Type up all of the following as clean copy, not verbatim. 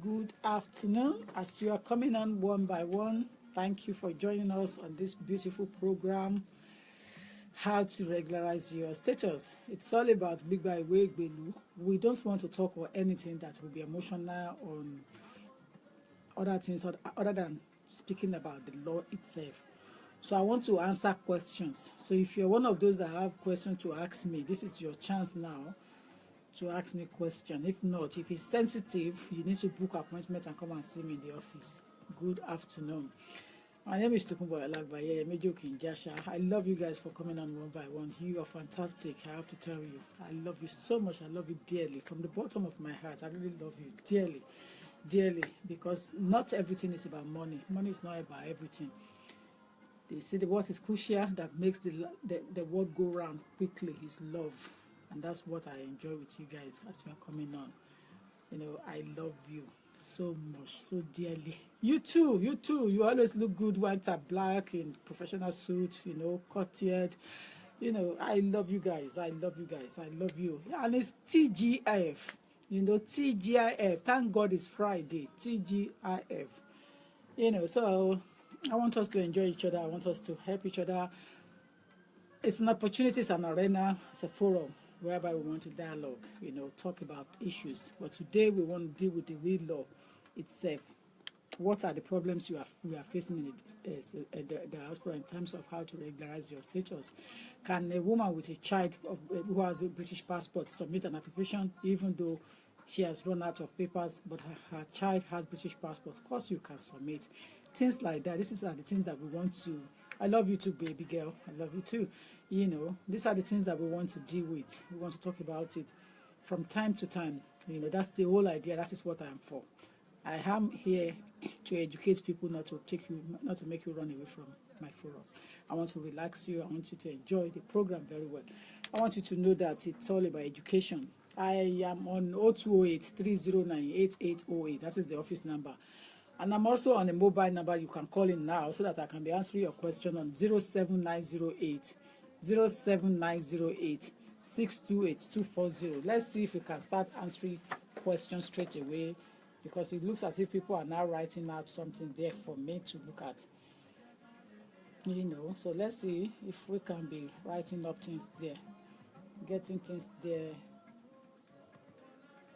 Good afternoon. As you are coming on one by one, thank you for joining us on this beautiful program, How to Regularize Your Status. It's all about Big By Way Gbelu. We don't want to talk or anything that will be emotional on other things other than speaking about the law itself. So I want to answer questions. So if you're one of those that have questions to ask me, this is your chance now to ask me question. If not, if it's sensitive, you need to book appointment and come and see me in the office. Good afternoon. My name is Tokunbo Alagbaye Mejo Kinjasha. I love you guys for coming on one by one. You are fantastic. I have to tell you, I love you so much. I love you dearly from the bottom of my heart. I really love you dearly, dearly, because not everything is about money. Money is not about everything. They see what is crucial that makes the world go round quickly is love. And that's what I enjoy with you guys as you are coming on. You know, I love you so much, so dearly. You too. You always look good, white and black, in professional suit, you know, cut-eared. You know, I love you guys. I love you guys. I love you. And it's TGIF. You know, TGIF. Thank God it's Friday. TGIF. You know, so I want us to enjoy each other. I want us to help each other. It's an opportunity, it's an arena, it's a forum whereby we want to dialogue, you know, talk about issues. But today we want to deal with the real law itself. What are the problems we are facing in the diaspora in terms of how to regularize your status? Can a woman with a child who has a British passport submit an application even though she has run out of papers, but her child has British passport? Of course you can submit. Things like that. These are the things that we want to. I love you too, baby girl. I love you too. You know, these are the things that we want to deal with. We want to talk about it from time to time. You know, that's the whole idea. That is what I am for. I am here to educate people, not to make you run away from my forum. I want to relax you. I want you to enjoy the program very well. I want you to know that it's all about education. I am on 0208 309 8808. That is the office number. And I'm also on a mobile number. You can call in now so that I can be answering your question on 07908 628 Let's see if we can start answering questions straight away, because it looks as if people are now writing out something there for me to look at. You know, so let's see if we can be writing up things there, getting things there.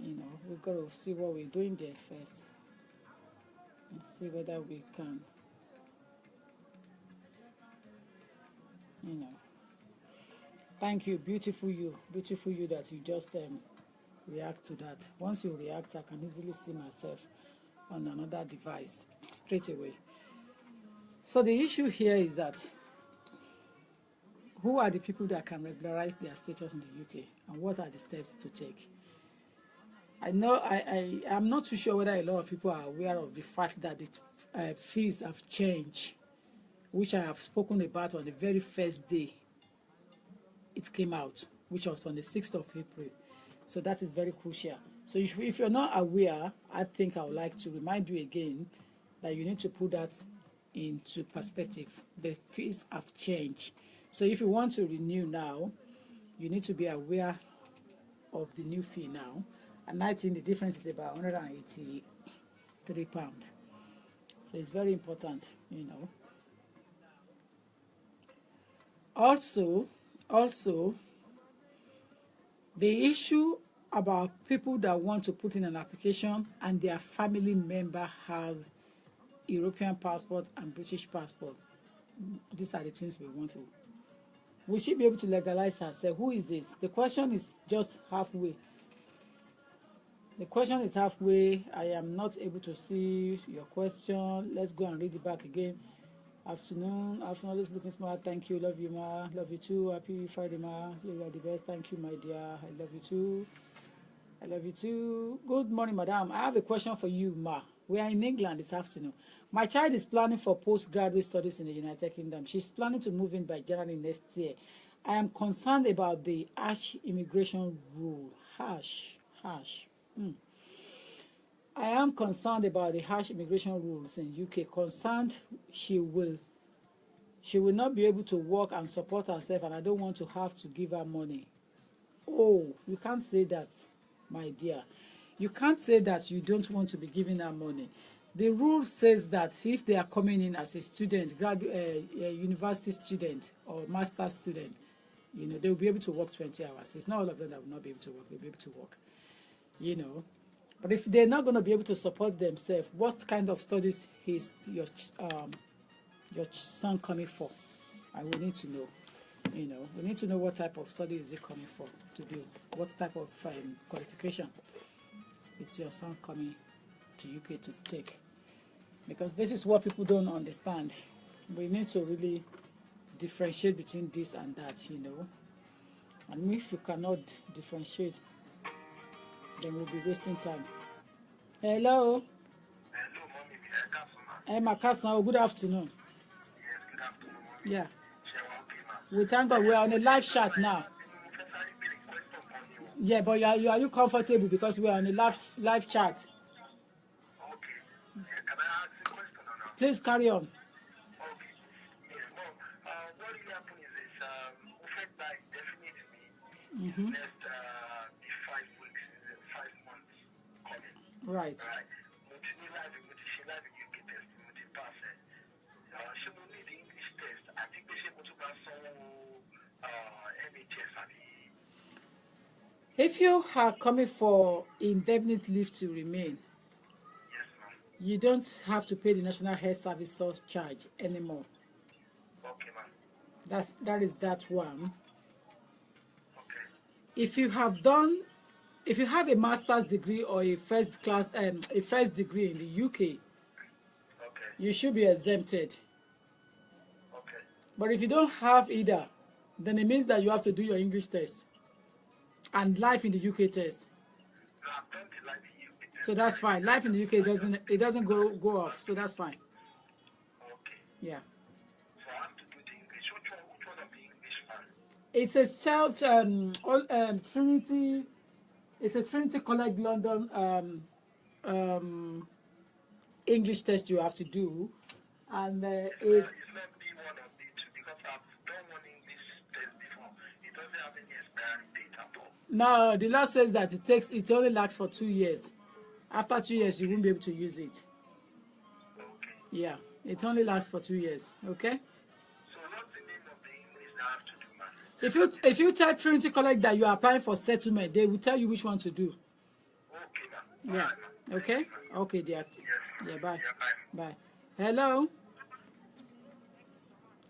You know, we've got to see what we're doing there first and see whether we can, you know. Thank you, beautiful you that you just react to that. Once you react, I can easily see myself on another device straight away. So the issue here is that who are the people that can regularize their status in the UK, and what are the steps to take? I know I'm not too sure whether a lot of people are aware of the fact that the fees have changed, which I have spoken about on the very first day it came out, which was on the 6th of April. So that is very crucial. So if you're not aware, I think I would like to remind you again that you need to put that into perspective. The fees have changed. So if you want to renew now, you need to be aware of the new fee now. And I think the difference is about £183. So it's very important, you know. Also, the issue about people that want to put in an application and their family member has European passport and British passport. These are the things we want to. Will she be able to legalize herself? Who is this? The question is just halfway. The question is halfway. I am not able to see your question. Let's go and read it back again. Afternoon, always looking smart. Thank you, love you, ma. Love you too. Happy Friday, ma. You are the best. Thank you, my dear. I love you too. I love you too. Good morning, madam. I have a question for you, ma. We are in England this afternoon. My child is planning for postgraduate studies in the United Kingdom. She's planning to move in by January next year. I am concerned about the harsh immigration rule. Harsh. I am concerned about the harsh immigration rules in UK. Concerned she will not be able to work and support herself, and I don't want to have to give her money. Oh, you can't say that, my dear. You can't say that you don't want to be giving her money. The rule says that if they are coming in as a student, a university student or master student, you know, they'll be able to work 20 hours. It's not all of them that will not be able to work. They'll be able to work, you know. But if they're not going to be able to support themselves, what kind of studies is your son coming for? I will need to know. You know, we need to know what type of study is he coming for to do. What type of qualification is your son coming to UK to take? Because this is what people don't understand. We need to really differentiate between this and that, you know. And if you cannot differentiate, then we'll be wasting time. Hello. Hello, mommy. Emma Kassan, good afternoon. Yes, good afternoon, mommy. Yeah. Shall We thank God we are on a live chat now. Yeah, but are you comfortable because we are on a live chat? Okay. Yeah, can I ask a question or not? Please carry on. Okay. Yeah, Mom, what really happened is we fed by definitely Mm-hmm. next the 5 weeks, 5 months coming. Right. Right? She live UK test, pass it. She will need the English test. I think they should go to pass NHS and If you are coming for indefinite leave to remain, yes, ma'am. you don't have to pay the National Health Service source charge anymore. Okay, ma'am. That is that one. Okay. If you have a master's degree or a first degree in the UK, Okay. you should be exempted. Okay. But if you don't have either, then it means that you have to do your English test and life in the UK test. No, I've done the life in UK test. So that's fine. Life in the UK doesn't go off, so that's fine. Okay. Yeah. So I have to do the English. Which one of the English one? It's a Trinity. It's a Trinity College London English test you have to do, and It's not B1 or B2 because I've done one English test before. It doesn't have any expiry date at all. no, the law says that it only lasts for 2 years. After 2 years, you won't be able to use it. Okay. Yeah, it only lasts for 2 years. Okay. So what's the name of the English that I have to do, man? If you tell Trinity College that you are applying for settlement, they will tell you which one to do. Okay, man. Yeah. All right, man. Okay. Okay, dear. Yes, ma'am. Yeah. Bye. Yeah, bye. Bye. Hello.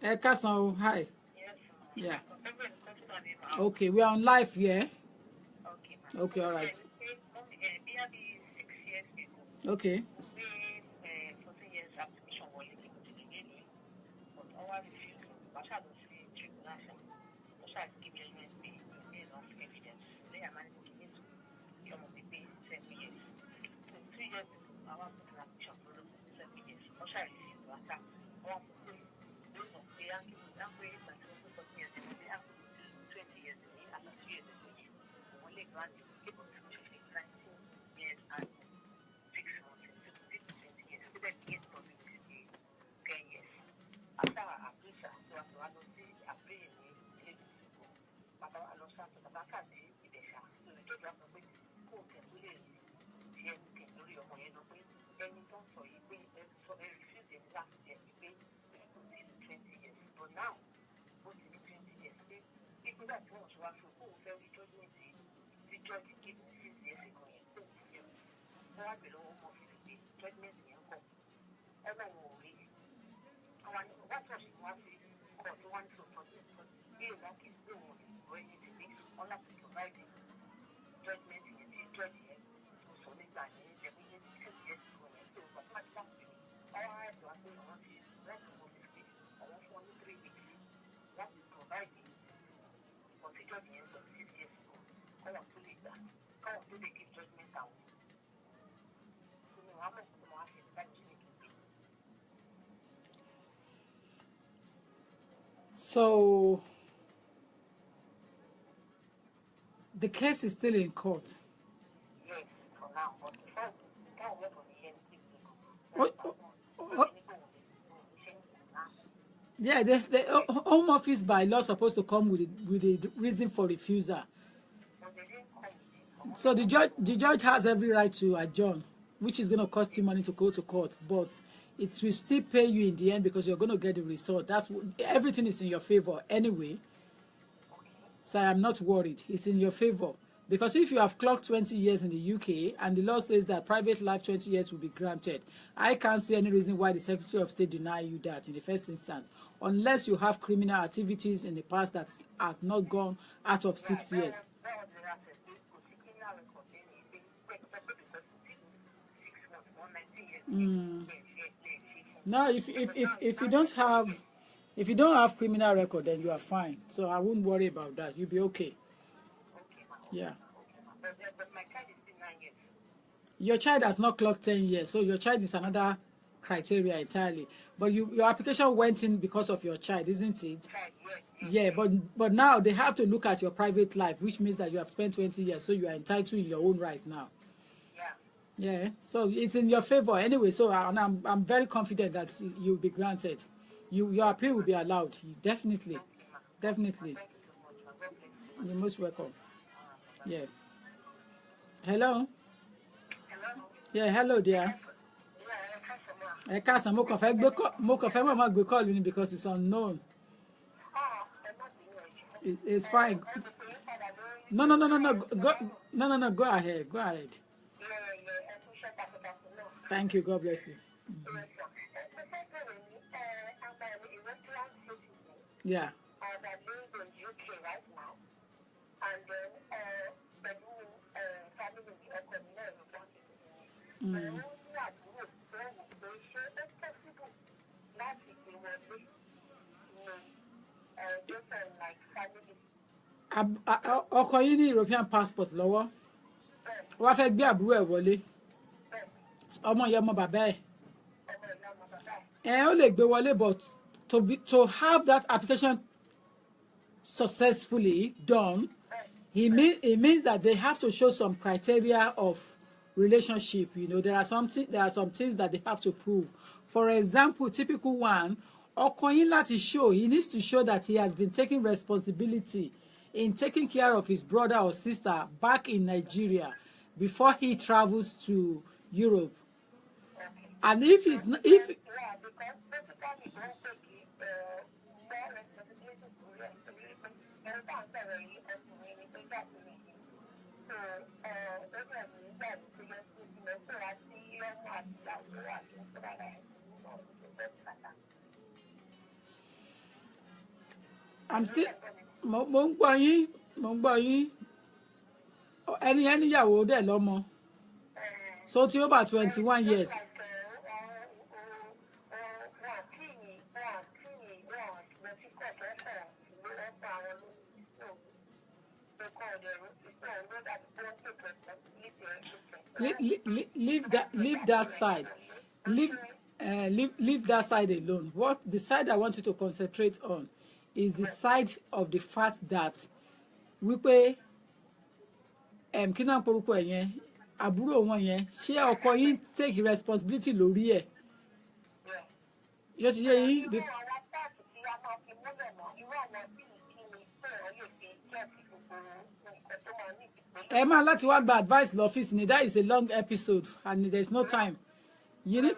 Kassan, hi. Yes, Yeah. ma'am. Okay, we are on live here. Okay, ma'am. Okay, all right. Maybe 6 years ago, Okay. we 14 years application was able to the daily, but our refusal, but I don't see tribunal, but I give judgment based on evidence. They are managing to get some of the pay 7 years. So 3 years ago, I want to put an application for 7 years, but I refused to attack. I want to pay based on pay and give that way, but also 14 years ago, they have 20 years ago, after 2 years ago, only grant able to 19 years and 6 months, so 20 years, so that years for 10 years. After I apply, so I don't see apply in but I lost after the back at the Idesha. So we told them that go to the year can do your money, no way, any time for you, so they refused the last year, you pay 20 years. But now, what is 20 years? People that want to ask who will judgment the judge give 6 years ago. Wọ́n á bẹ̀rẹ̀ owó mọ́ fi judgment yẹn kọ̀. Ẹgbẹ́ wọn ò rí. Àwọn wọ́n ṣọ̀ṣì wọ́n fi kọ̀ tí wọ́n ń sọ fún bí ìwà kì í gbé wọn ìwé ní ti ní wọ́n láti provide judgment yẹn tí judge yẹn tó sọ nígbà yẹn jẹ́ pé yẹn 6 years ago yẹn tó wọ́n láti láti pè é. Àwọn àìsàn àti àwọn ti láti mọ̀ ní pé àwọn fún ọ ní 3 weeks láti provide but judge yẹn sọ 6 years ago. Káwọn tó lè gbà káwọn tó lè give judgment àwọn. So the case is still in court. Yes, for now. But before that work on the Yeah, the Home Office by law supposed to come with the reason for refusal. but they didn't come with it So the judge has every right to adjourn, which is going to cost you money to go to court, but it will still pay you in the end because you're going to get the result. Everything is in your favor anyway. So I'm not worried. It's in your favor. Because if you have clocked 20 years in the UK and the law says that private life 20 years will be granted, I can't see any reason why the Secretary of State deny you that in the first instance, unless you have criminal activities in the past that have not gone out of 6 years. No, if you don't have criminal record, then you are fine. So I wouldn't worry about that. You'll be okay. Yeah. But my child is still 9 years. Your child has not clocked 10 years, so your child is another criteria entirely. But your application went in because of your child, isn't it? Yeah, but now they have to look at your private life, which means that you have spent 20 years, so you are entitled in your own right now. Yeah, so it's in your favor anyway. So I'm very confident that you'll be granted. Your appeal will be allowed. Definitely. You're most welcome. Yeah. Hello. Yeah, hello dear. I can't mo kàn fẹ́ mama gbé call you because it's unknown. It's fine. No. Go ahead. Thank you. God bless you. Yeah. Ọkọ yín ní European passport lọ́wọ́ wá fẹ́ gbé àbúrò ẹ̀ wọlé ọmọ ìyá ọmọ bàbá ẹ̀ ó lè gbé wọlé, but to have that application successfully done, it means that they have to show some criteria of relationship. There are some things that they have to prove. For example, typical one, Okoyin láti show, he needs to show that he has been taking responsibility in taking care of his brother or sister back in Nigeria before he travels to Europe. And if I'm still mo ń gbọ́ yín ẹni níyàwó dẹ̀ lọ́mọ so tí ó bá 21 years. Leave that side. Leave that side alone. What the side I want you to concentrate on is the side of the fact that wípé kí náà porúkọ ẹ̀ yẹn àbúrò wọn yẹn ṣé ọkọ yín take responsibility lórí ẹ̀ yóò ti yé yín. Ẹ máa láti wá gba advice lọ́fíìsì ni that is a long episode and there is no time. You need.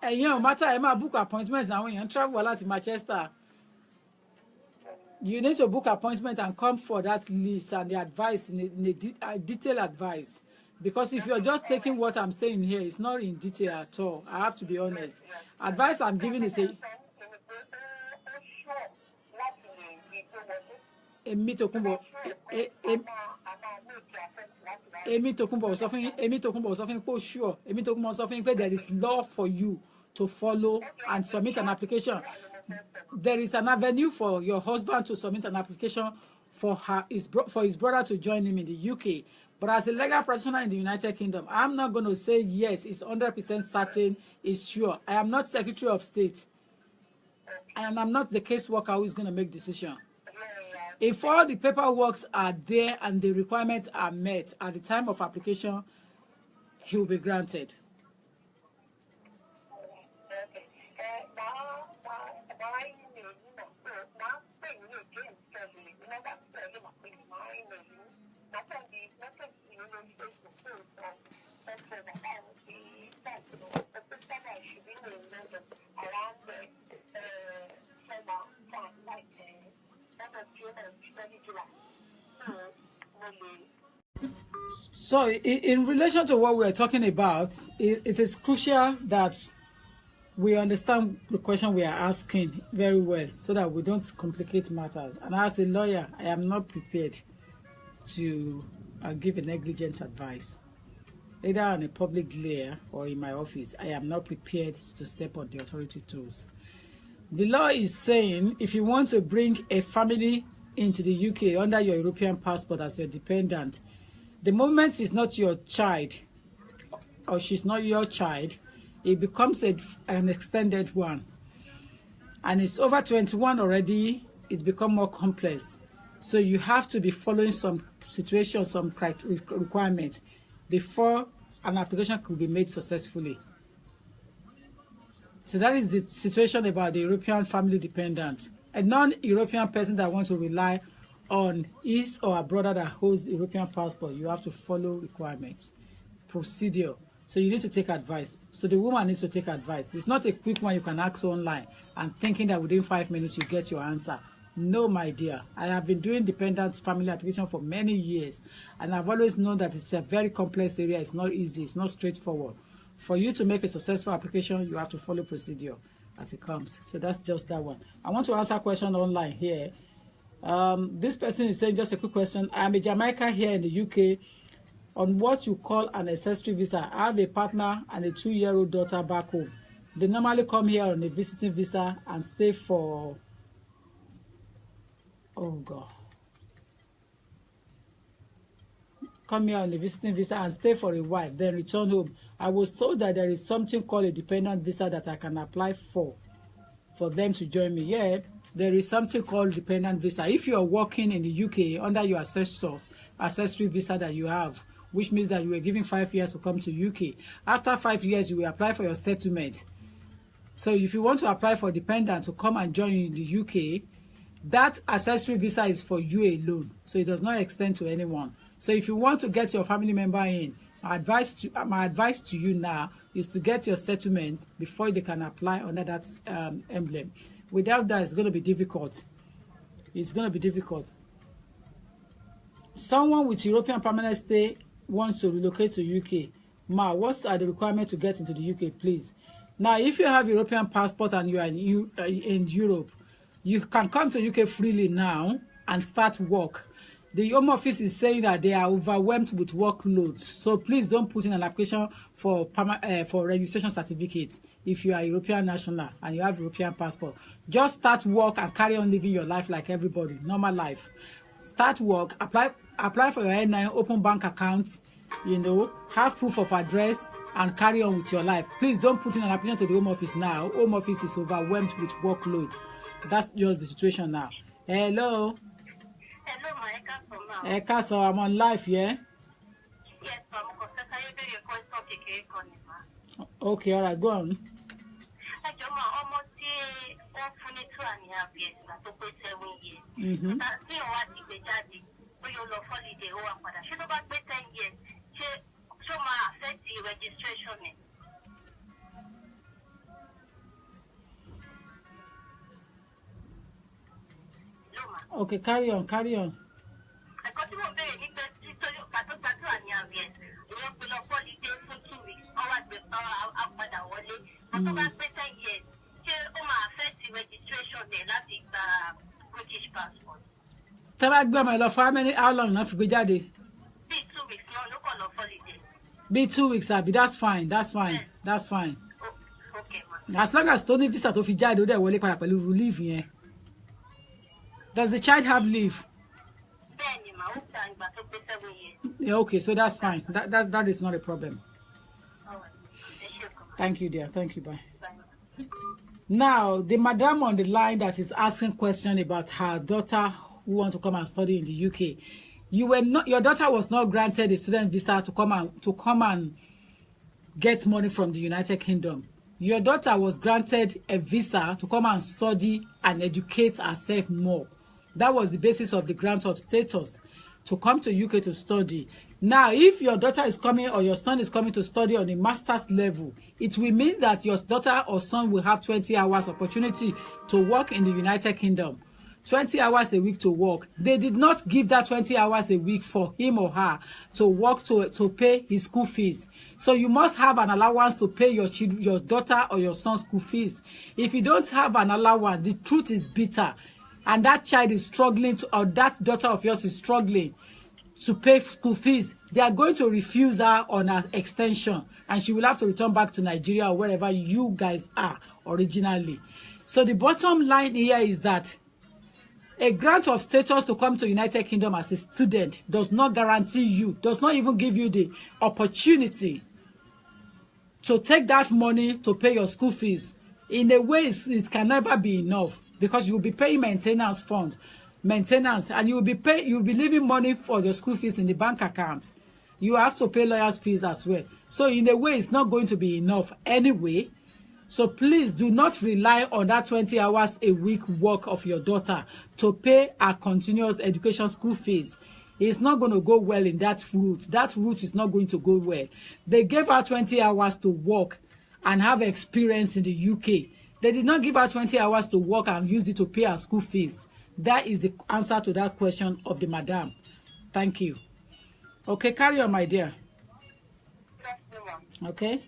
Ẹ̀yin ò matter ẹ máa book appointments àwọn èèyàn travel láti Manchester. You need to book appointment and come for that list and the advice in a detailed advice. Because if you're just taking what I'm saying here, it's not in detail at all. I have to be honest. Advice I'm giving is Èmi Tòkunbọ̀ sọ fún yín pé sure. Èmi Tòkunbọ̀ sọ fún yín pé there is law for you to follow and submit an application. There is an avenue for your husband to submit an application for his brother to join him in the UK. But as a legal practitioner in the United Kingdom, I'm not going to say yes, it's 100% certain, it's sure. I am not Secretary of State. And I'm not the caseworker who is going to make decision. If all the paperwork are there and the requirements are met at the time of application, he will be granted. So, in relation to what we are talking about, it is crucial that we understand the question we are asking very well so that we don't complicate matters. And as a lawyer, I am not prepared to give a negligent advice. Either on a public glare or in my office, I am not prepared to step on the authority toes. The law is saying if you want to bring a family into the UK under your European passport as your dependent, the moment it's not your child or she's not your child, it becomes an extended one. And it's over 21 already, it's become more complex. So you have to be following some situations, some requirements before an application could be made successfully. So that is the situation about the European family dependent. A non-European person that wants to rely on his or her brother that holds European passport, you have to follow requirements, procedure. So you need to take advice. So the woman needs to take advice. It's not a quick one you can ask online and thinking that within 5 minutes you get your answer. No, my dear. I have been doing dependent family application for many years, and I've always known that it's a very complex area. It's not easy. It's not straightforward. For you to make a successful application, you have to follow procedure as it comes. So that's just that one. I want to answer a question online here. This person is saying, just a quick question. I'm a Jamaican here in the UK on what you call an ancestry visa. I have a partner and a 2-year-old daughter back home. They normally come here on a visiting visa and stay for, come here on a visiting visa and stay for a while, then return home. I was told that there is something called a dependent visa that I can apply for them to join me. Yeah, there is something called dependent visa. If you are working in the UK under your ancestry visa that you have, which means that you were given 5 years to come to UK. After 5 years, you will apply for your settlement. So if you want to apply for dependent to come and join you in the UK, that ancestry visa is for you alone. So it does not extend to anyone. So if you want to get your family member in, my advice to you now is to get your settlement before they can apply under that emblem. Without that, it's going to be difficult. It's going to be difficult. Someone with European permanent stay wants to relocate to UK. Ma, what are the requirements to get into the UK, please? Now, if you have European passport and you are in Europe, you can come to UK freely now and start work. The Home Office is saying that they are overwhelmed with workloads. So please don't put in an application for registration certificate if you are a European national and you have European passport. Just start work and carry on living your life like everybody, normal life. Start work, apply for your N9, open bank account, have proof of address and carry on with your life. Please don't put in an application to the Home Office now. Home Office is overwhelmed with workload. That's just the situation now. Hello. Hello, my Eka, so I'm on live, yeah? Yes, okay, all right, go on. Okay, carry on. How long enough to be jáde? Be 2 weeks, no call of holiday. Be 2 weeks, Abi. That's fine. Okay, ma. As long as Tony visa to fi jáde, ó dẹ̀ wọlé padà pẹ̀lú leave yẹn. Does the child have leave? Yeah, okay, so that's fine. That is not a problem. Thank you, dear. Thank you. Bye. Now, the madam on the line that is asking question about her daughter who wants to come and study in the UK. Your daughter was not granted a student visa to come and get money from the United Kingdom. Your daughter was granted a visa to come and study and educate herself more. That was the basis of the grant of status to come to UK to study. Now, if your daughter is coming or your son is coming to study on a master's level, it will mean that your daughter or son will have 20 hours opportunity to work in the United Kingdom. 20 hours a week to work. They did not give that 20 hours a week for him or her to work to pay his school fees. So you must have an allowance to pay your daughter or your son's school fees. If you don't have an allowance, the truth is bitter. And that child is struggling to, or that daughter of yours is struggling to pay school fees, they are going to refuse her on her extension. And she will have to return back to Nigeria or wherever you guys are originally. So the bottom line here is that a grant of status to come to United Kingdom as a student does not guarantee you, does not even give you the opportunity to take that money to pay your school fees. In a way, it can never be enough because you will be paying maintenance fund, and you will be leaving money for your school fees in the bank account. You have to pay lawyers' fees as well. So in a way, it's not going to be enough anyway. So please do not rely on that 20 hours a week work of your daughter to pay her continuous education school fees. It's not going to go well in that route. That route is not going to go well. They gave her 20 hours to work and have experience in the UK. They did not give her 20 hours to work and use it to pay her school fees. That is the answer to that question of the madam. Thank you. Okay, carry on, my dear. Okay.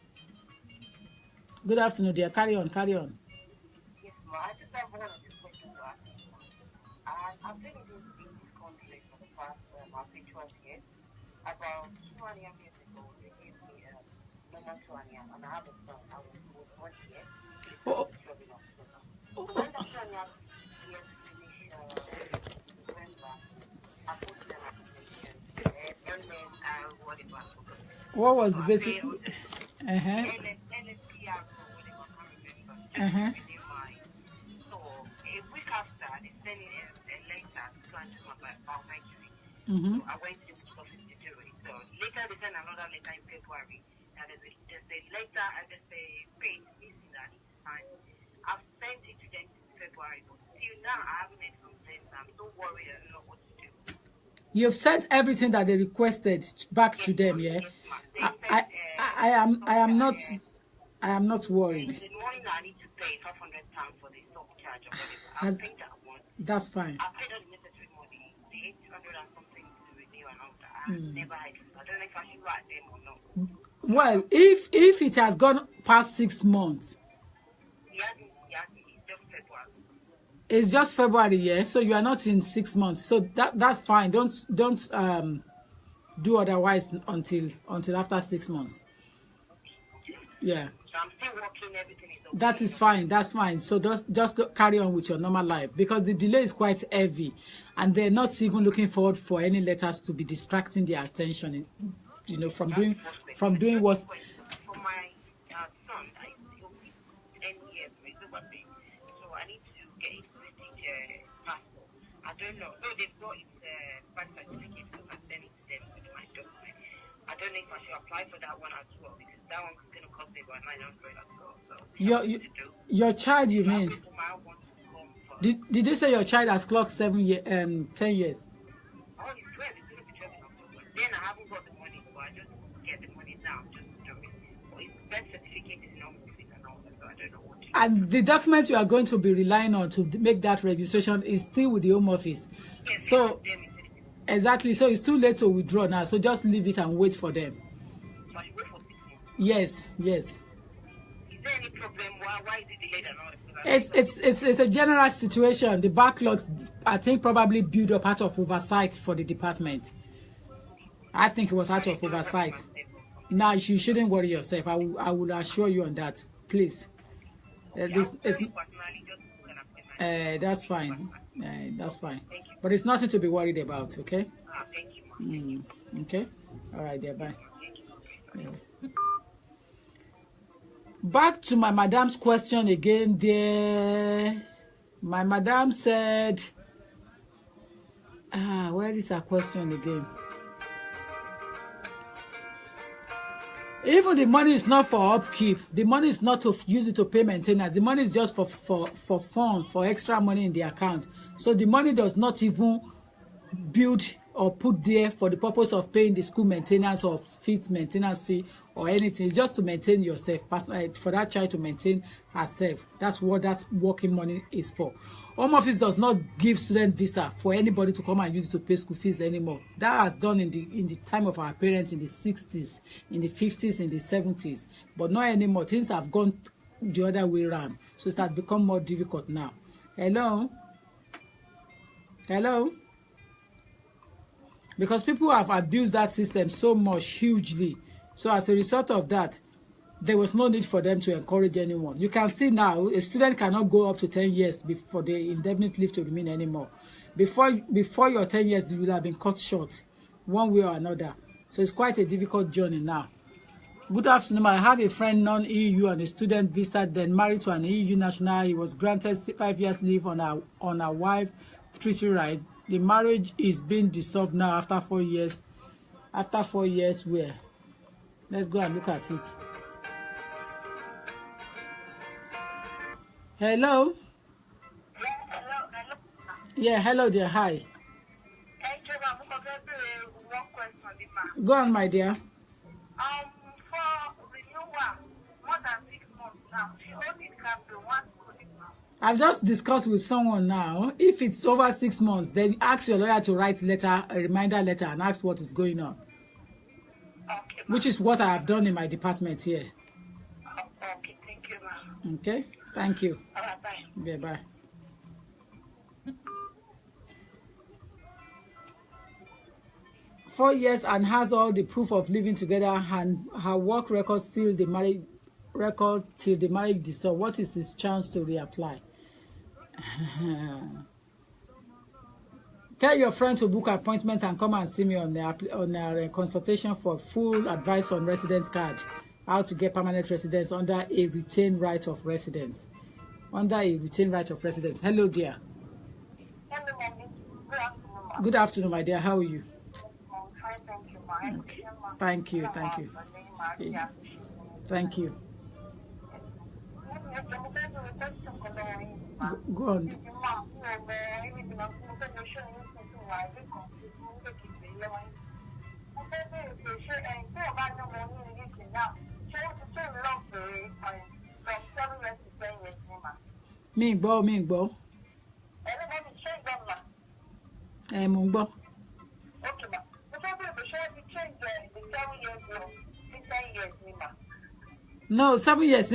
Good afternoon, dear. Carry on, carry on. Yes, ma. I just have one or two questions to ask you. I've been in this country for the past, I think, 12 years. About 2 years ago, they gave me a normal 2 and I have a son. I was 1 year. Oh. So when the 2 years finished, November, I put them application. And then whatever. What was the basic? So a week after, they sent me a letter to answer my biometry. So I went to the post office to do it. So later they sent another letter in February. And there's a letter and there's a page missing that I need to sign. I've sent it to them in February, but till now I haven't made complaints. I'm so worried I don't know what to do. You've sent everything that they requested back to them, yeah? I am not worried. The morning I need to pay £500 for the stock charge or whatever. I'll pay that one. That's fine. I paid all the necessary money, the 800 and something to renew and all that. I've never had it. I don't know if I should write them or not. Well, if it has gone past 6 months, it's just February, yeah. So you are not in 6 months, so that's fine. Don't do otherwise until after 6 months. Yeah. So I'm still working, everything is okay. That is fine. That's fine. So just carry on with your normal life because the delay is quite heavy, and they're not even looking forward for any letters to be distracting their attention. You know, from doing what. For my son, he'll be 10 years, so I need to get his British passport. I don't know. So they've got his birth certificate, so I send it to them with my document. I don't know if I should apply for that one as well because that one's going to cost me about 900 as well. So your child, you mean? Did you say your child has clocked 10 years? Oh, he's 12. He's going to be 12 in October. Then I haven't got the money, so I just get the money now just to do it. But his birth certificate is not moving and all that, so I don't know what to do. And the document you are going to be relying on to make that registration is still with the Home Office. Yes, so exactly. So it's too late to withdraw now. So just leave it and wait for them. So I should wait for 6 months. Yes. Is there any problem? Why is it delayed and all that? It's a general situation. The backlogs, I think, probably build up out of oversight for the department. I think it was out of oversight. Now you shouldn't worry yourself. I will assure you on that. Please. That's fine. That's fine. But it's nothing to be worried about. Okay. Thank you. Okay. All right. There. Bye. Yeah. Back to my madam's question again there. My madam said, where is her question again? Even the money is not for upkeep. The money is not to use it to pay maintenance. The money is just for fun, for extra money in the account. So the money does not even build or put there for the purpose of paying the school maintenance or maintenance fee or anything. It's just to maintain yourself, for that child to maintain herself. That's what that working money is for. Home Office does not give student visa for anybody to come and use it to pay school fees anymore. That was done in the time of our parents in the 60s, in the 50s, in the 70s. But not anymore. Things have gone the other way around. So it has become more difficult now. Hello? Hello? Because people have abused that system so much, hugely. So as a result of that, there was no need for them to encourage anyone. You can see now, a student cannot go up to 10 years before the indefinite leave to remain anymore. Before your 10 years, you will have been cut short, one way or another. So it's quite a difficult journey now. Good afternoon. I have a friend non-EU on a student visa, then married to an EU national. He was granted 5 years leave on a wife treaty right. The marriage is being dissolved now after 4 years. After 4 years, where? Let's go and look at it. Hello? Yeah, hello there. Hi. Go on, my dear. For renewal, more than 6 months now, she only can be one school now. I've just discussed with someone now. If it's over 6 months, then ask your lawyer to write a reminder letter, and ask what is going on. Okay, which is what I have done in my department here. Okay, thank you, ma'am. Okay, thank you. All right, bye. Yeah, bye. Four years and has all the proof of living together, and her work record still the marriage record till the marriage dissolved. What is his chance to reapply? Tell your friend to book an appointment and come and see me on a consultation for full advice on residence card, how to get permanent residence under a retained right of residence. Under a retained right of residence. Hello, dear. Hello, mommy. Good afternoon, ma'am. Good afternoon, my dear. How are you? Fine, thank you, ma'am. Okay. Thank you, thank you. Yeah. Thank you. Go on. Mi gbọ́. Mo ń gbọ́. No, 7 years,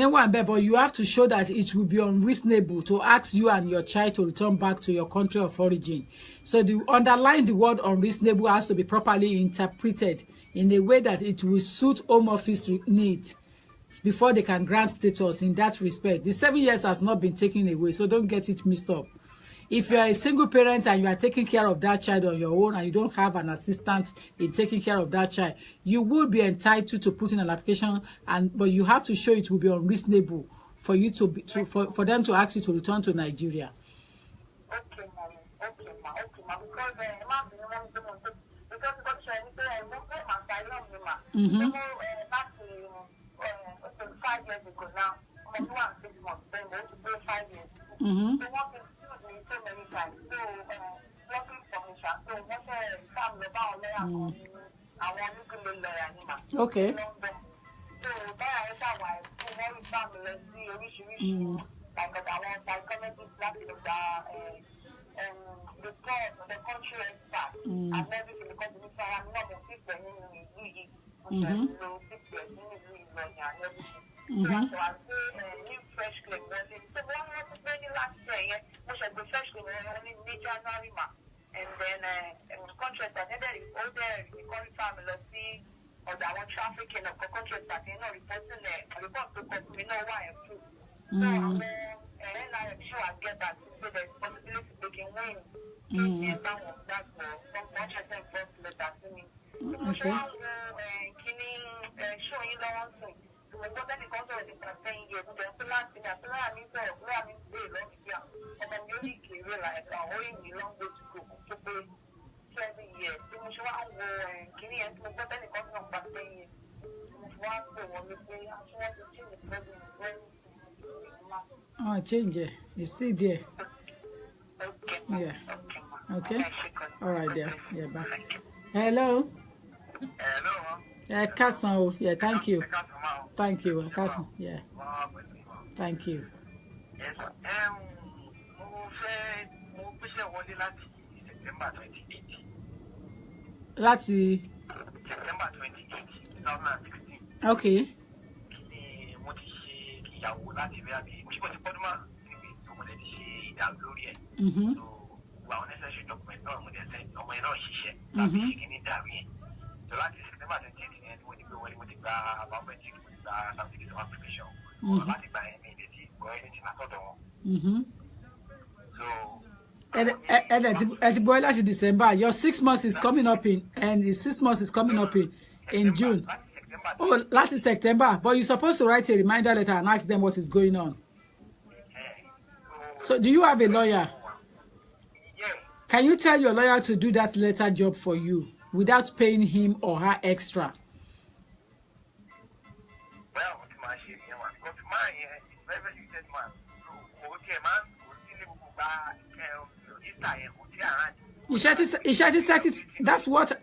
but you have to show that it will be unreasonable to ask you and your child to return back to your country of origin. So the underline the word unreasonable has to be properly interpreted in a way that it will suit Home Office needs before they can grant status in that respect. The 7 years has not been taken away, so don't get it mixed up. If you are a single parent and you are taking care of that child on your own and you don't have an assistant in taking care of that child, you will be entitled to put in an application, but you have to show it will be unreasonable for you for them to ask you to return to Nigeria. Okay, ma'am. Mm-hmm. 5 years ago now, 6 months, then 5 years. Mm-hmm. So what is so many times. So, working permission. So, what's a family about lawyer? I want to go lawyer. Okay. So, by our wife, we want family, like our psychologist, like the report, the country expert, and everything, because I'm not a sister in the So I say new fresh claim. So one was very last year, which I go fresh claim only January, and then contract that either is older, the current family see or that one trafficking of contract that reporting report to me know why I prove. So I'm sure I get that. So there's possibility they can win. And that's some contract and first letter to me. So show you that one thing. So what then it comes to the 10 years, then so last thing, so I mean, very long here. And then you really care like owing me long way to go to pay 7 years. So much one go and can you what then it comes to 10 years. One go on the day, I want to change the president when oh, change it. You see there. okay. Yeah. Okay. All right there. Yeah, bye. Hello. Hello. Cousin. Yeah, thank you. Thank you, cousin. Yeah. Thank you. Yes. Mo fẹ́ mo gbéṣẹ́ wọlé láti September 28. Láti. September 28, 2016. Okay. Mo ti ṣe ìyàwó láti rí àbí mo ṣe kọ́ ti pọ́dún máa níbi ìtòmọ̀lẹ́ ti ṣe ìdàrú lórí ẹ̀. So àwọn necessary document náà mo dẹ̀ send ọmọ yẹn náà ṣiṣẹ́ láti ṣe kí ní dàrú yẹn. So láti September 28 yẹn ni mo ti gbé wọlé mo ti gba biometric mo ti gba certificate of application. Láti gba ẹ̀mí ìdè tí gbọ́ ẹni tí náà tọ̀dọ̀ wọn. So. At last December, your 6 months is coming up and the 6 months is coming up in June. Oh, last is September, but you're supposed to write a reminder letter and ask them what is going on. So, do you have a lawyer? Can you tell your lawyer to do that letter job for you without paying him or her extra?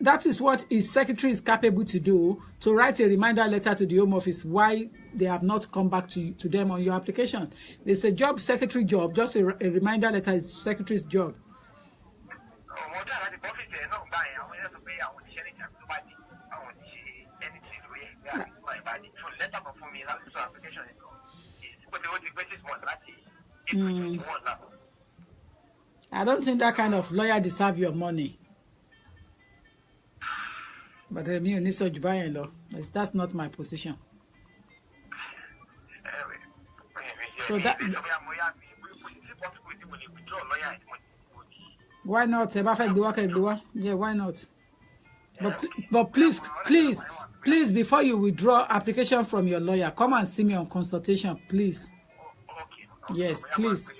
That is what his secretary is capable to do, to write a reminder letter to the Home Office why they have not come back to them on your application. It's a job, secretary job, just a reminder letter is secretary's job. I don't think that kind of lawyer deserve your money. But that's not my position. So that. Why not? Yeah, why not? But please, before you withdraw application from your lawyer, come and see me on consultation, please. Yes, please.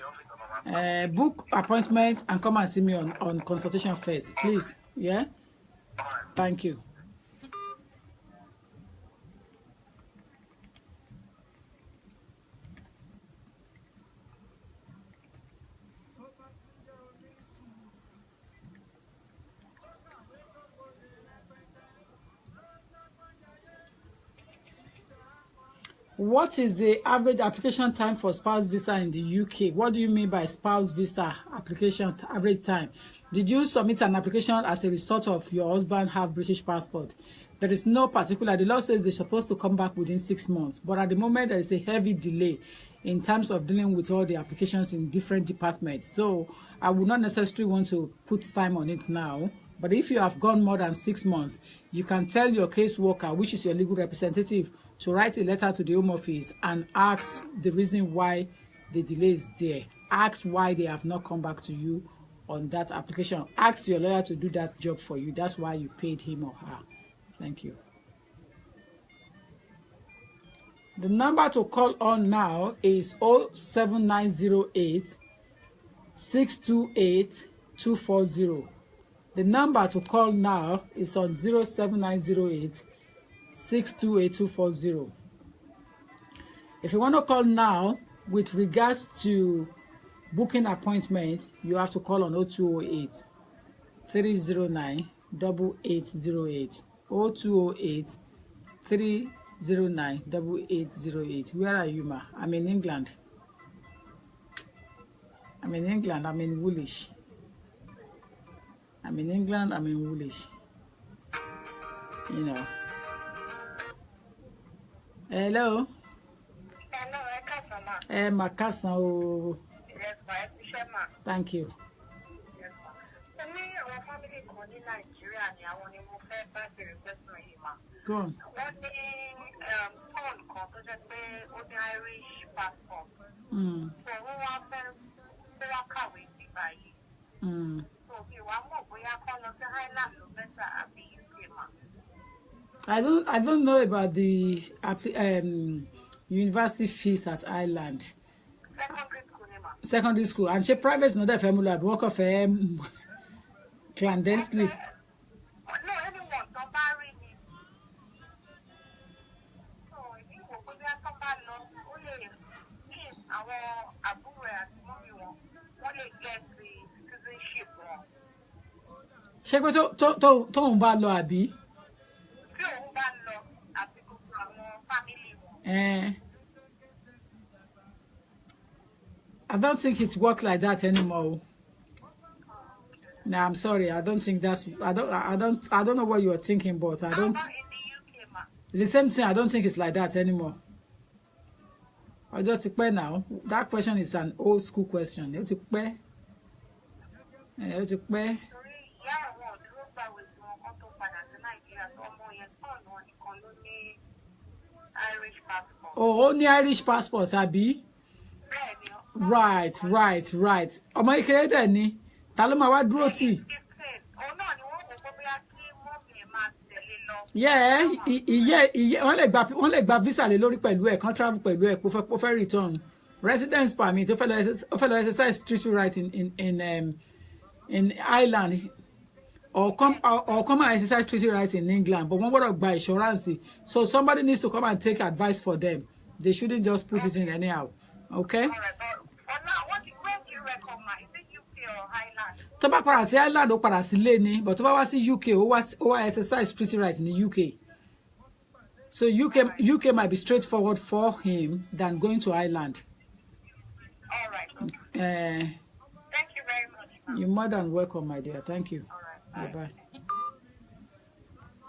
Book appointment and come and see me on consultation first, please. Yeah? Thank you. What is the average application time for spouse visa in the UK? What do you mean by spouse visa application average time? Did you submit an application as a result of your husband have British passport? There is no particular. The law says they're supposed to come back within 6 months. But at the moment, there is a heavy delay in terms of dealing with all the applications in different departments. So I would not necessarily want to put time on it now. But if you have gone more than 6 months, you can tell your caseworker, which is your legal representative, to write a letter to the Home Office and ask the reason why the delay is there. Ask why they have not come back to you on that application. Ask your lawyer to do that job for you. That's why you paid him or her. Thank you. The number to call on now is 07908 628 240. The number to call now is on 07908 628 240. If you want to call now with regards to booking appointment, you have to call on 0208 309 8808. 0208 309 8808. Where are you, ma? I'm in England. I'm in Woolwich. I'm in England. I'm in Woolwich. You know. Hello. Hello, Makasan. Oh. Yes, ma. Thank you. Yes, ma. So me, our family kan ní Nigeria ni àwọn ni mo fẹ́ bá bèrè question yìí, ma. Go on. Wọ́n ní Paul kan tó jẹ́ pé ó ní Irish passport. So wọ́n wá fẹ́ kó wá kàwé nígbà yìí. So bí wàá mọ̀ bóyá kọ́ lọ sí Ireland ló bẹ́tà àbí UK, ma. I don't know about the university fees at Ireland. Secondary school. And she private is not a family, but work of clandestinely. No, anyone, somebody. So, you will put that somebody only if our Abu and mommy only get the citizenship. Ṣé pé tóun bá lọ àbí? Tí òun bá lọ àti gbogbo àwọn family wọn. I don't think it works like that anymore. No, I'm sorry. I don't think that's. I don't know what you are thinking, but I don't. How about in the UK, ma? The same thing. I don't think it's like that anymore. I just explain now. That question is an old school question. You explain. You explain. Torí ìyá àwọn òdúró gbàwé tí wọn kọ́ tó padà sí Nàìjíríà tó ọmọ yẹn tán náà nìkan ló ní Irish passport. Oh, only Irish passport, àbí? Bẹ́ẹ̀ni. Right. Ọmọ ìkéré dẹ̀ ni. Ta ló máa wá dúró tì? Òun náà ni wọ́n kò kó bóyá kí mọ́mì ẹ̀ máa tẹ̀lé lọ. Yeah, wọ́n lè gba visa lé lórí pẹ̀lú ẹ̀, kan travel pẹ̀lú ẹ̀, kó fẹ́ return. Residence permit, ó fẹ́ lọ exercise treaty right in Ireland. Or come and exercise treaty rights in England, but one word of by insurance. So somebody needs to come and take advice for them. They shouldn't just put it in anyhow. Okay? All right, but for now, where do you recommend? Is it UK or Ireland? Tó bá padà sí Ireland ó padà sí ilé ni, but tó bá wá sí UK ó wá exercise treaty rights in the UK. So UK might be straightforward for him than going to Ireland. All right. Okay. Thank you very much, ma'am. You're more than welcome, my dear. Thank you. All right. Bye.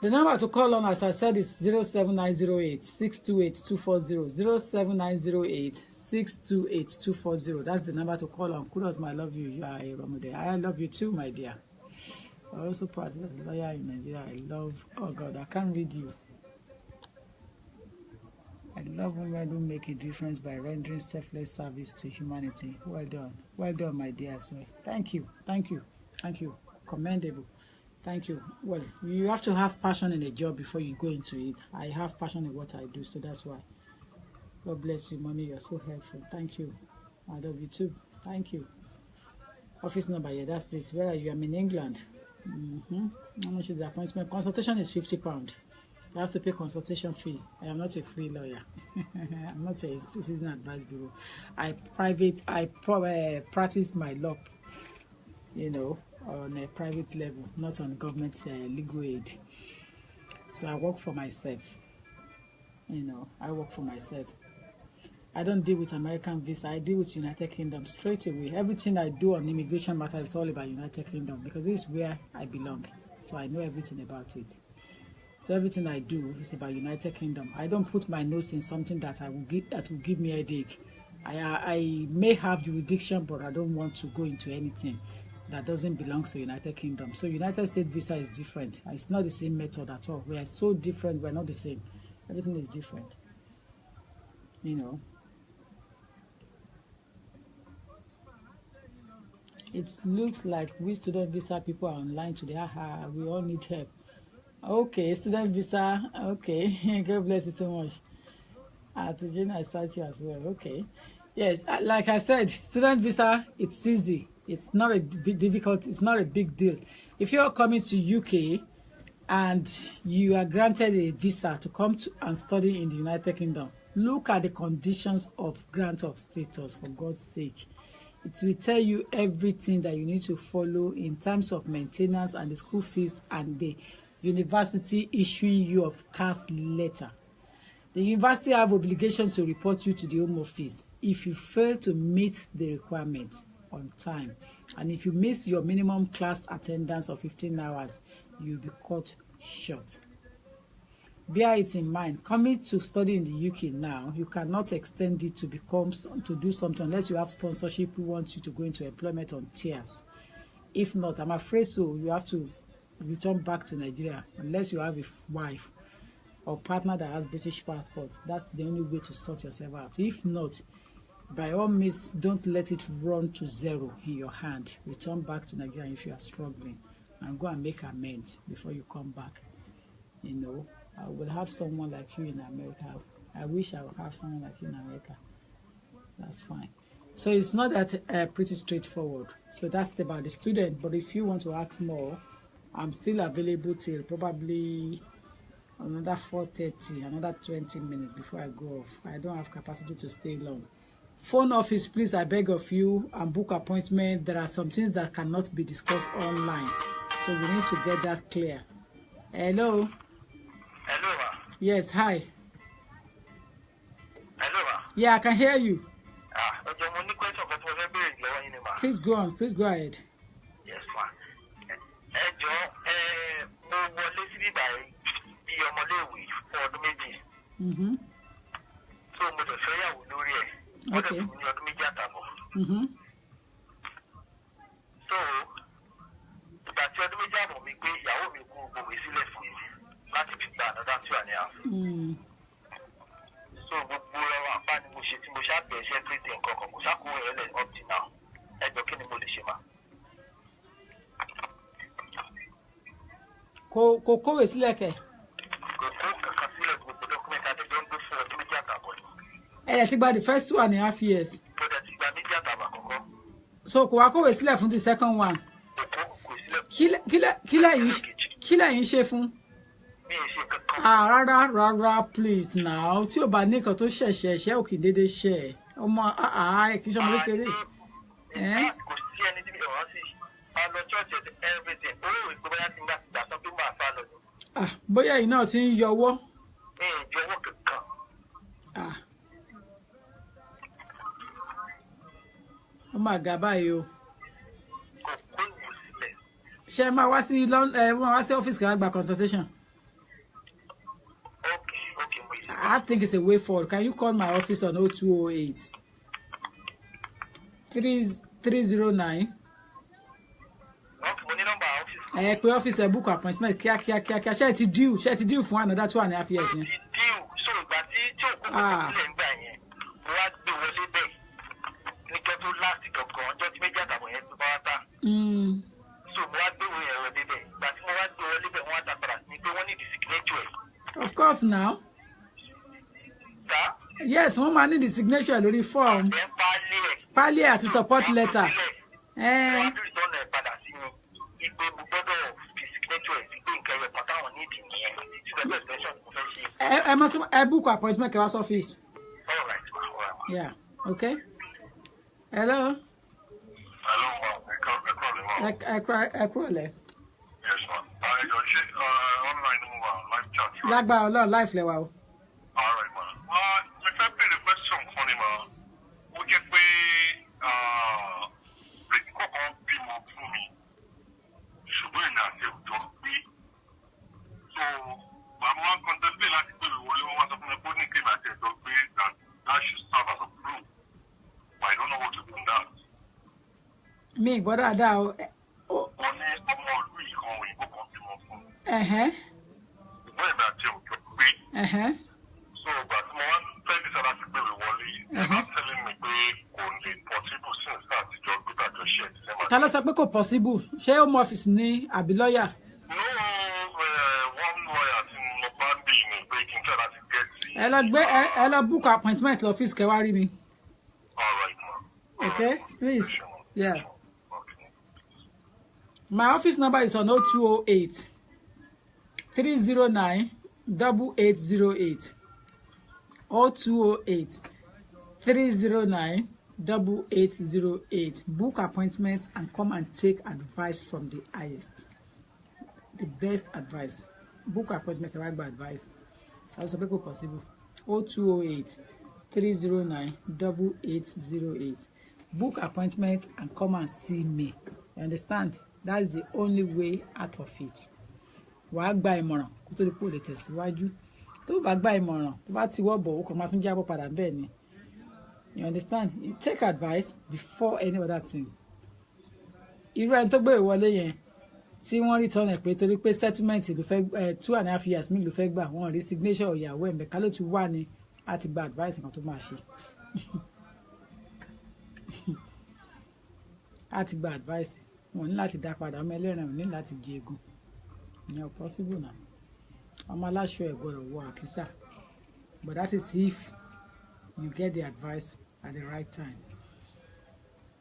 The number to call on, as I said, is 07908 628 240. 07908 628 240. That's the number to call on. Kudos, I love you. You are a Ramode. I love you too, my dear. I also practice as a lawyer in Nigeria. Oh God, I can't read you. I love women who make a difference by rendering selfless service to humanity. Well done, my dear as well. Thank you. Commendable. Thank you. Well, you have to have passion in a job before you go into it. I have passion in what I do, so that's why. God bless you, mommy. You're so helpful. Thank you. I love you too. Thank you. Office number, yeah, that's it. Where are you? I'm in England. How much is the appointment? Consultation is £50. You have to pay consultation fee. I am not a free lawyer. I'm not a citizen advice bureau. I practice my law, on a private level, not on government legal aid. So I work for myself. I work for myself. I don't deal with American visa. I deal with United Kingdom straight away. Everything I do on immigration matter is all about United Kingdom because this is where I belong. So I know everything about it. So everything I do is about United Kingdom. I don't put my nose in something that will give me a headache. I may have jurisdiction, but I don't want to go into anything that doesn't belong to United Kingdom. So United States visa is different. It's not the same method at all. We are so different. We're not the same. Everything is different. It looks like we student visa people are online today. We all need help. Okay, student visa. Okay, God bless you so much. To Jenna, I start you as well. Okay. Yes, like I said, student visa, it's easy. It's not a big difficult. It's not a big deal. If you're coming to UK and you are granted a visa to come to and study in the United Kingdom, look at the conditions of grant of status, for God's sake. It will tell you everything that you need to follow in terms of maintenance and the school fees and the university issuing you of caste letter. The university have obligations to report you to the Home Office if you fail to meet the requirements on time. And if you miss your minimum class attendance of 15 hours, you'll be cut short. Bear it in mind, coming to study in the UK now, you cannot extend it to do something unless you have sponsorship who wants you to go into employment on tiers. If not, I'm afraid so, you have to return back to Nigeria unless you have a wife or partner that has British passport. That's the only way to sort yourself out. If not, by all means, don't let it run to zero in your hand. Return back to Nigeria if you are struggling and go and make amends before you come back. I will have someone like you in America. I wish I would have someone like you in America. That's fine. So it's not that pretty straightforward. So that's about the student. But if you want to ask more, I'm still available till probably another 4:30, another 20 minutes before I go off. I don't have capacity to stay long. Phone office, please, I beg of you, and book appointment. There are some things that cannot be discussed online. So we need to get that clear. Hello? Hello, ma. Yes, hi. Hello, ma. Yeah, I can hear you. Question, Please go on. Please go ahead. Yes, ma. So mo dẹ̀ fẹ́ yàwó lórí ẹ̀. Wọ́n dẹ̀ fún mi ní ọdún méjì àtààbọ̀. So ìgbà tí ọdún méjì àbọ̀ mi gbé ìyàwó mi kú gbòòwé sílẹ̀ fún mi láti fi gba another 2.5. So gbogbo ẹwà apá ni mo ṣe tí mo ṣàbẹ̀ ṣe everything kankan kò sákòó ẹ̀ lẹ̀ up till now. Ẹjọ́ kí ni mo lè ṣe máa? Kò kówé sílẹ̀ kẹ̀. Kò kó kankan sílẹ̀ gbogbo document àtẹ̀jọ́ ń gbé fún ọdún méjì àtààbọ̀ ni. Ẹ ti gba the first 2.5 years. Mo dẹ̀ ti gba méjì àtààbọ̀ àkọ́kọ́. So kò wá kówé sílẹ̀ fún the second one. Kò sílẹ̀. Kí lẹ́yìn ṣe fún? Mi ì ṣe kankan. Rárá please now tí o bá ní nǹkan tó ṣẹ̀ṣẹ̀ ò kì í dédé ṣẹ̀ ọmọ kì í ṣe ọmọ kékeré. Kò sí ẹni tí mi ò rántí. A lọ church and everything. Ó rò pé bóyá ti ń gbà sọ pé máa sá lọ. Bóyá yìí náà ti ń yọwọ́. Mi ì jọ̀wọ́ kankan. Ó máa ga báyìí o. Kò kó ìwò sílẹ̀. Ṣé ẹ máa wá sí ọ́fíìsì kan gba consultation? Okay, I think it's a way forward. Can you call my office on 0208 309? Ẹ pé ọ́fíìsì ẹ book appointment kíákíá. Ṣé ẹ ti deal fún another 2.5 years yẹn? So ìgbà tí òkú kò sílẹ̀ ń gbà yẹn, mo wá gbé wọlé bẹ́ẹ̀. Níjọ́ tó last kankan, ọjọ́ tí méjì àtàwọn yẹn tó bá wá tà. So mo wá gbé wọlé ẹ̀rọ débẹ̀. Ìgbà tí mo wá gbé wọlé bẹ́ẹ̀, wọ́n á ta padà ní pé wọ́n ní the signature. Of course now. Yes, wọ́n máa ní the signature lórí form. Pálí àti support letter. Ẹ book appointment kẹwàá office. Yeah, okay. Hello. Ẹ kúrò lẹ. Lágbára Ọlọ́run life lẹ́wà o. Mi gbọ́ dáadáa o. Wọ́n ní ọmọ ìlú ìkan òyìnbó kan bímọ fún mi. Ìgbọ́n ìgbà tí ò jọ pé. So ìgbà tí mo wá fẹ́ bí sábà ti gbé mi wọlé, ẹ máa tẹ́lẹ̀ mi pé kò lè possible since àtijọ́ gbé tàjọ ṣe ẹ̀. Ta ló sọ pé kò possible? Ṣé home office ní àbí lọ́ọ̀yà? No, one lawyer tí mo bá ń bì ní pé kí n fẹ́ láti get sí. Ẹ lọ book appointment lọ́fíìsì kẹwàá rí mi. All right, ma. Okay, please. Yeah. My office number is on 0208 309 8808. 0208 309 8808. Book appointments and come and take advice from the highest. The best advice. Book appointment and write advice. Also people possible. 0208 309 8808. Book appointment and come and see me. You understand? That's the only way out of it. Wàá gba ìmọ̀ràn kó tó di pò lè tẹ̀síwájú. Tó bá gba ìmọ̀ràn, tó bá ti wọ́ bọ̀, ó kàn máa tún jábọ̀ padà bẹ́ẹ̀ ni. You understand? You take advice before any other thing. Irú ẹni tó gbé ìwọlé yẹn tí wọ́n return ẹ̀ pé torí pé settlement ló fẹ́ 2.5 years mi ló fẹ́ gbà wọ́n rí signature ìyàwó ẹ̀ mẹ́ka ló ti wà ní àti gba advice kan tó máa ṣe. Àti gba advice. Wọ́n ní láti dá padà ọmọ ẹlẹ́rìn ò ní láti jẹ egun. Ìyẹn possible now. Ọmọ aláṣọ ẹ̀ gbọ́dọ̀ wọ àkísà. But that is if you get the advice at the right time.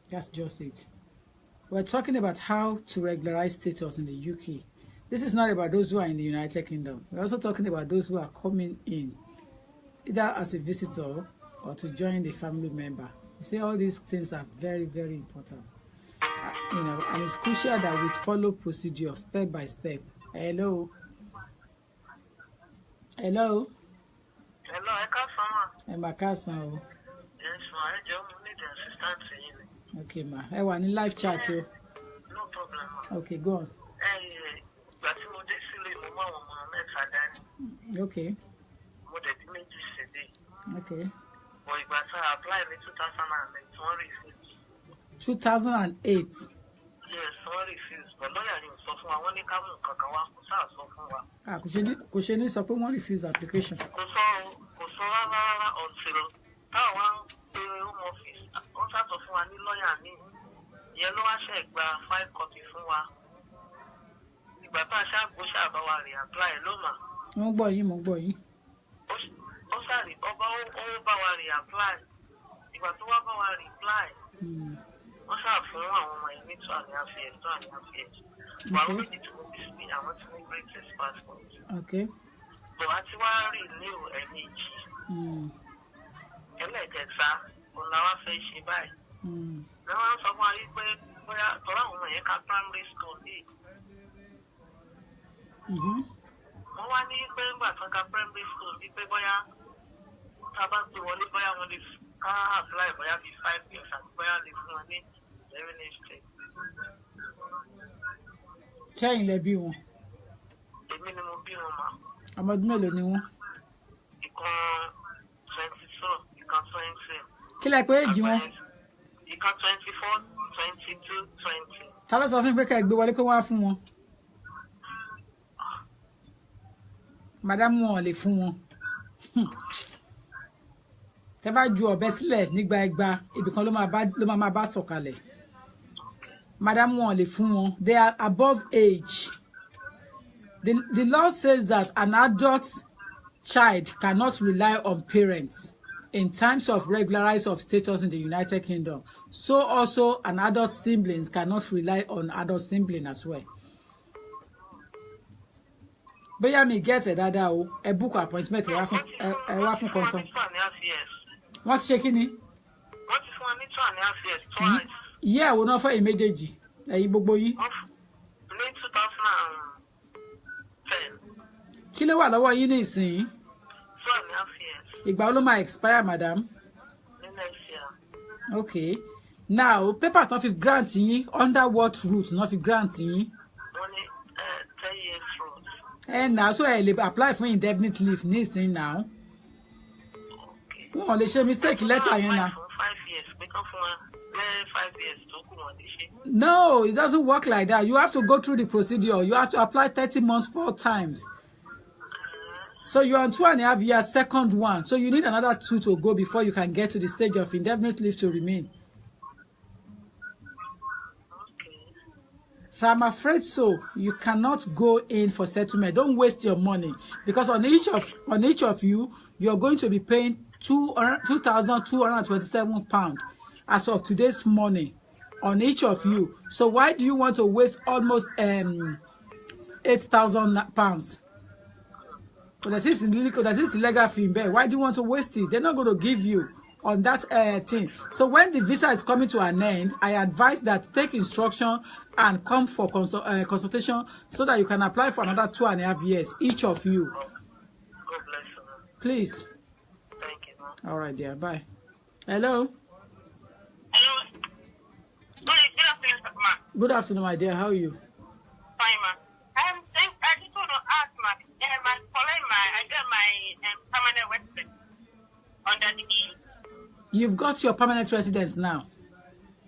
That's just it. We're talking about how to regularize status in the UK. This is not about those who are in the United Kingdom. We're also talking about those who are coming in, either as a visitor or to join the family member. You see, all these things are very, very important. And it's crucial that we follow procedure step by step. Hello. Hello, ẹ káàsán ma. Ẹ mà káàsán o. Yes, ma. Ẹ jọ̀ọ́ mo need assistance yín ni. Okay, ma. Ẹ wà ní live chat o. No problem, ma. Okay, go on. Ìgbà tí mo dé sílé mo mú àwọn ọmọ mẹ́ta dání. Okay. Mo dẹ̀ bí méjì Okay. But if I applied in 2008, one refused. 2008. Yes, one refused. But lawyer didn't sọ fún wa, wọ́n ní ká mú nǹkan kan wá, kò sáà sọ fún wa. Kò ṣe ní sọ pé wọ́n refuse application. Kò sọ rárá until táwọn wá ń pe home office. Wọ́n sàtọ̀ fún wa ní lọ́ọ̀yà ní. Ìyẹn ló wá ṣe gba 5 copy fún wa. Ìgbà tá a ṣàgbó ṣàbá wa rè apply ló mà. Mo gbọ́ yín. Ó sàrí ọba ó bá wa rè apply. Ìgbà tó wá bá wa rè apply. Wọ́n ṣáà fún àwọn ọmọ yẹn ní 2.5 years. Wà ó méjì tí mo bí sí àwọn tí wọ́n great test passport. Okay. Bọ̀ wá tí wá rí new ẹ̀mejì. Ẹlẹ́ẹ̀kẹta, òun la wá fẹ́ ṣe báyìí. Ní wọ́n sọ fún wa yí pé bóyá tọ́lá àwọn ọmọ yẹn ká primary school yìí. Wọ́n wá ní pé ńgbà tó ká primary school yìí pé bóyá tá a bá gbé wọlé bóyá wọ́n lè ká apply bóyá bíi 5 years àti bóyá lè fún wọn ní revenue state. Ṣẹ́yìn lẹ bí wọn? Èmi ni mo bí wọn mà. Ọmọ ọdún mélòó ni wọ́n? Ìkan 22, ìkan 20. Kí lẹ pé èjì wọn? Ìkan 24, 22, 20. Ta ló sọ fún pé ká ẹ gbé wọlé pé wọ́n á fún wọn? Madam wọn lè fún wọn. Tẹ́ bá ju ọ̀bẹ sílẹ̀ nígbà ẹgba ibìkan ló máa bá sọ̀kalẹ̀. Madam wọn lè fún wọn. They are above age. The law says that an adult child cannot rely on parents in times of regularization of status in the United Kingdom. So also an adult siblings cannot rely on adult sibling as well. Bóyá mi get ẹ̀ dáadáa o, ẹ book appointment ẹ wá fún consult. Wọ́n ti ṣe kí ni? Wọ́n ti fún wa ní 2.5 years twice. Yẹ́ ẹ̀wọ̀n náà fẹ́ ìméjèèjì, ẹ̀yin gbogbo yìí. Ní 2010. Kí ló wà lọ́wọ́ yín ní ìsìn? 2.5 years. Ìgbà wo ló máa expire, madam? Ní next year. Okay. Now, paper tán fi grant yín, under what route tán fi grant yín? Wọ́n ní 10 years route. Now, so ẹ lè apply for indefinite leave ní ìsìn now. Wọ́n lè ṣe mistake letter yẹn na. 5 years, pé kán fún wa 5 years tó kù wọ́n lè ṣe. No, it doesn't work like that. You have to go through the procedure. You have to apply 30 months 4 times. So you're on 2.5 years, second one. So you need another 2 to go before you can get to the stage of indefinite leave to remain. Okay. So I'm afraid so. You cannot go in for settlement. Don't waste your money, because on each of you, you're going to be paying £2,227 as of today's money on each of you. So why do you want to waste almost £8,000? That is illegal. That is illegal fee. Why do you want to waste it? They're not going to give you on that thing. So when the visa is coming to an end, I advise that take instruction and come for consultation so that you can apply for another 2.5 years, each of you. God bless you. Please. Thank you, ma'am. All right, dear. Bye. Hello. Hello. Good afternoon, ma'am. Good afternoon, my dear. How are you? Fine, ma'am. I just want to ask, ma'am. I got my permanent residence under the EU. You've got your permanent residence now.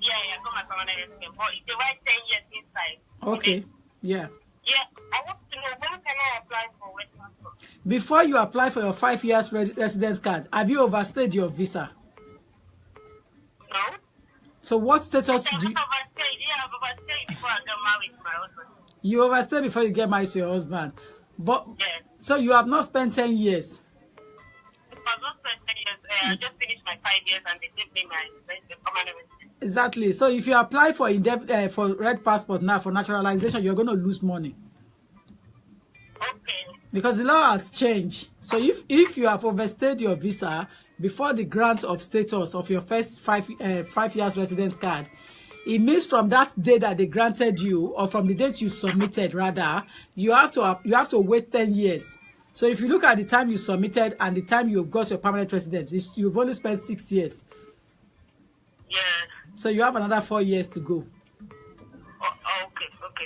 Yeah, I got my permanent residence, but it's the right 10 years inside. Okay. Yeah. Yeah, I want to know, when can I apply for West Passport? Before you apply for your 5 years residence card, have you overstayed your visa? No. So what status do you... I've overstayed before I got married to my husband. You overstay before you get married to your husband. But Yeah. so you have not spent 10 years. I've not spent 10 years. I just finished my 5 years and they gave me my permanent residence. Exactly. So if you apply for for red passport now for naturalization, you're going to lose money Okay. because the law has changed. So if you have overstayed your visa before the grant of status of your first 5 years residence card, it means from that day that they granted you, or from the date you submitted, rather, you have to wait 10 years. So if you look at the time you submitted and the time you got your permanent residence, you've only spent 6 years. Yeah. So you have another 4 years to go. Okay.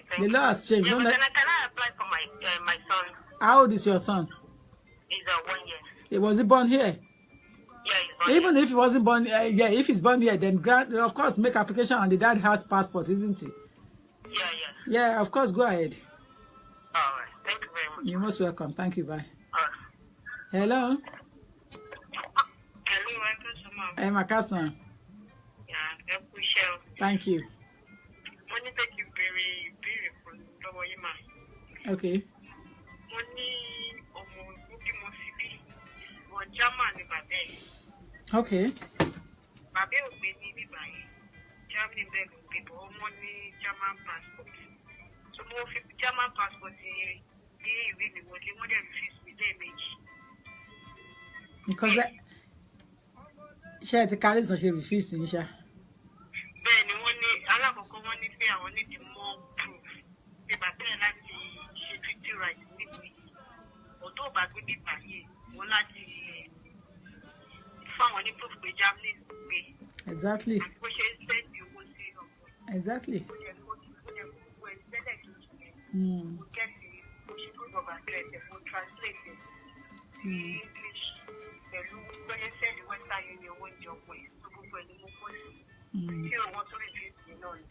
Thank you. The law has changed. Yeah, Don't but let... then can I apply for my son? How old is your son? He's 1 year. Was he born here? Yeah, he's born Even here. if he wasn't born, if he's born here, then of course, make application and the dad has passport, isn't he? Yeah. Yeah, of course, go ahead. All right. Thank you very much. You're most welcome. Thank you. Bye. Hello, Hello. Uncle Samam. Hey, my cousin. Yeah, Michelle. Thank you. Money take you very beautiful. Lọ́wọ́ yín mà. Okay. Mo ní ọmọ òbí mo sì bí. Wọ́n German ni bàbá ẹ̀. Okay. Bàbá ò gbé ní bíbá yẹn. Germany bẹ́ẹ̀ ló gbé bọ̀ ọmọ ní German passport. So mo fi German passport yẹn dé ìwé mi wọlé wọ́n dẹ̀ refuse mi lẹ́ẹ̀mejì. Because ṣé ẹ ti kárí ìsàn ṣe refuse ní ṣá. Bẹ́ẹ̀ ni wọ́n ní alákọ̀ọ́kọ́ wọ́n ní pé àwọn ní the more proof pé bàbá ẹ̀ láti ṣe 50 rights nílùú yìí. Ọ̀dọ́ ò bá gbé bíbá yìí wọ́n láti fáwọn ní proof pé Germany ló gbé. Exactly. Àti bó ṣe ń sẹ́ndì owó sí ọ̀pọ̀. Exactly. Ó yẹ kó gbogbo ẹ̀ tẹ́lẹ̀ kejì yẹn. Mm. Mo gẹ́sì mo ṣe proof of address ẹ̀ mo translate ẹ̀ sí English pẹ̀lú bẹ́ẹ̀ sẹ́ndì Western Union owó ìjọpọ̀ ẹ̀ tó gbogbo ẹ̀ ni mo kọ́ sí. Tí òun tó rí fíìsì náà ni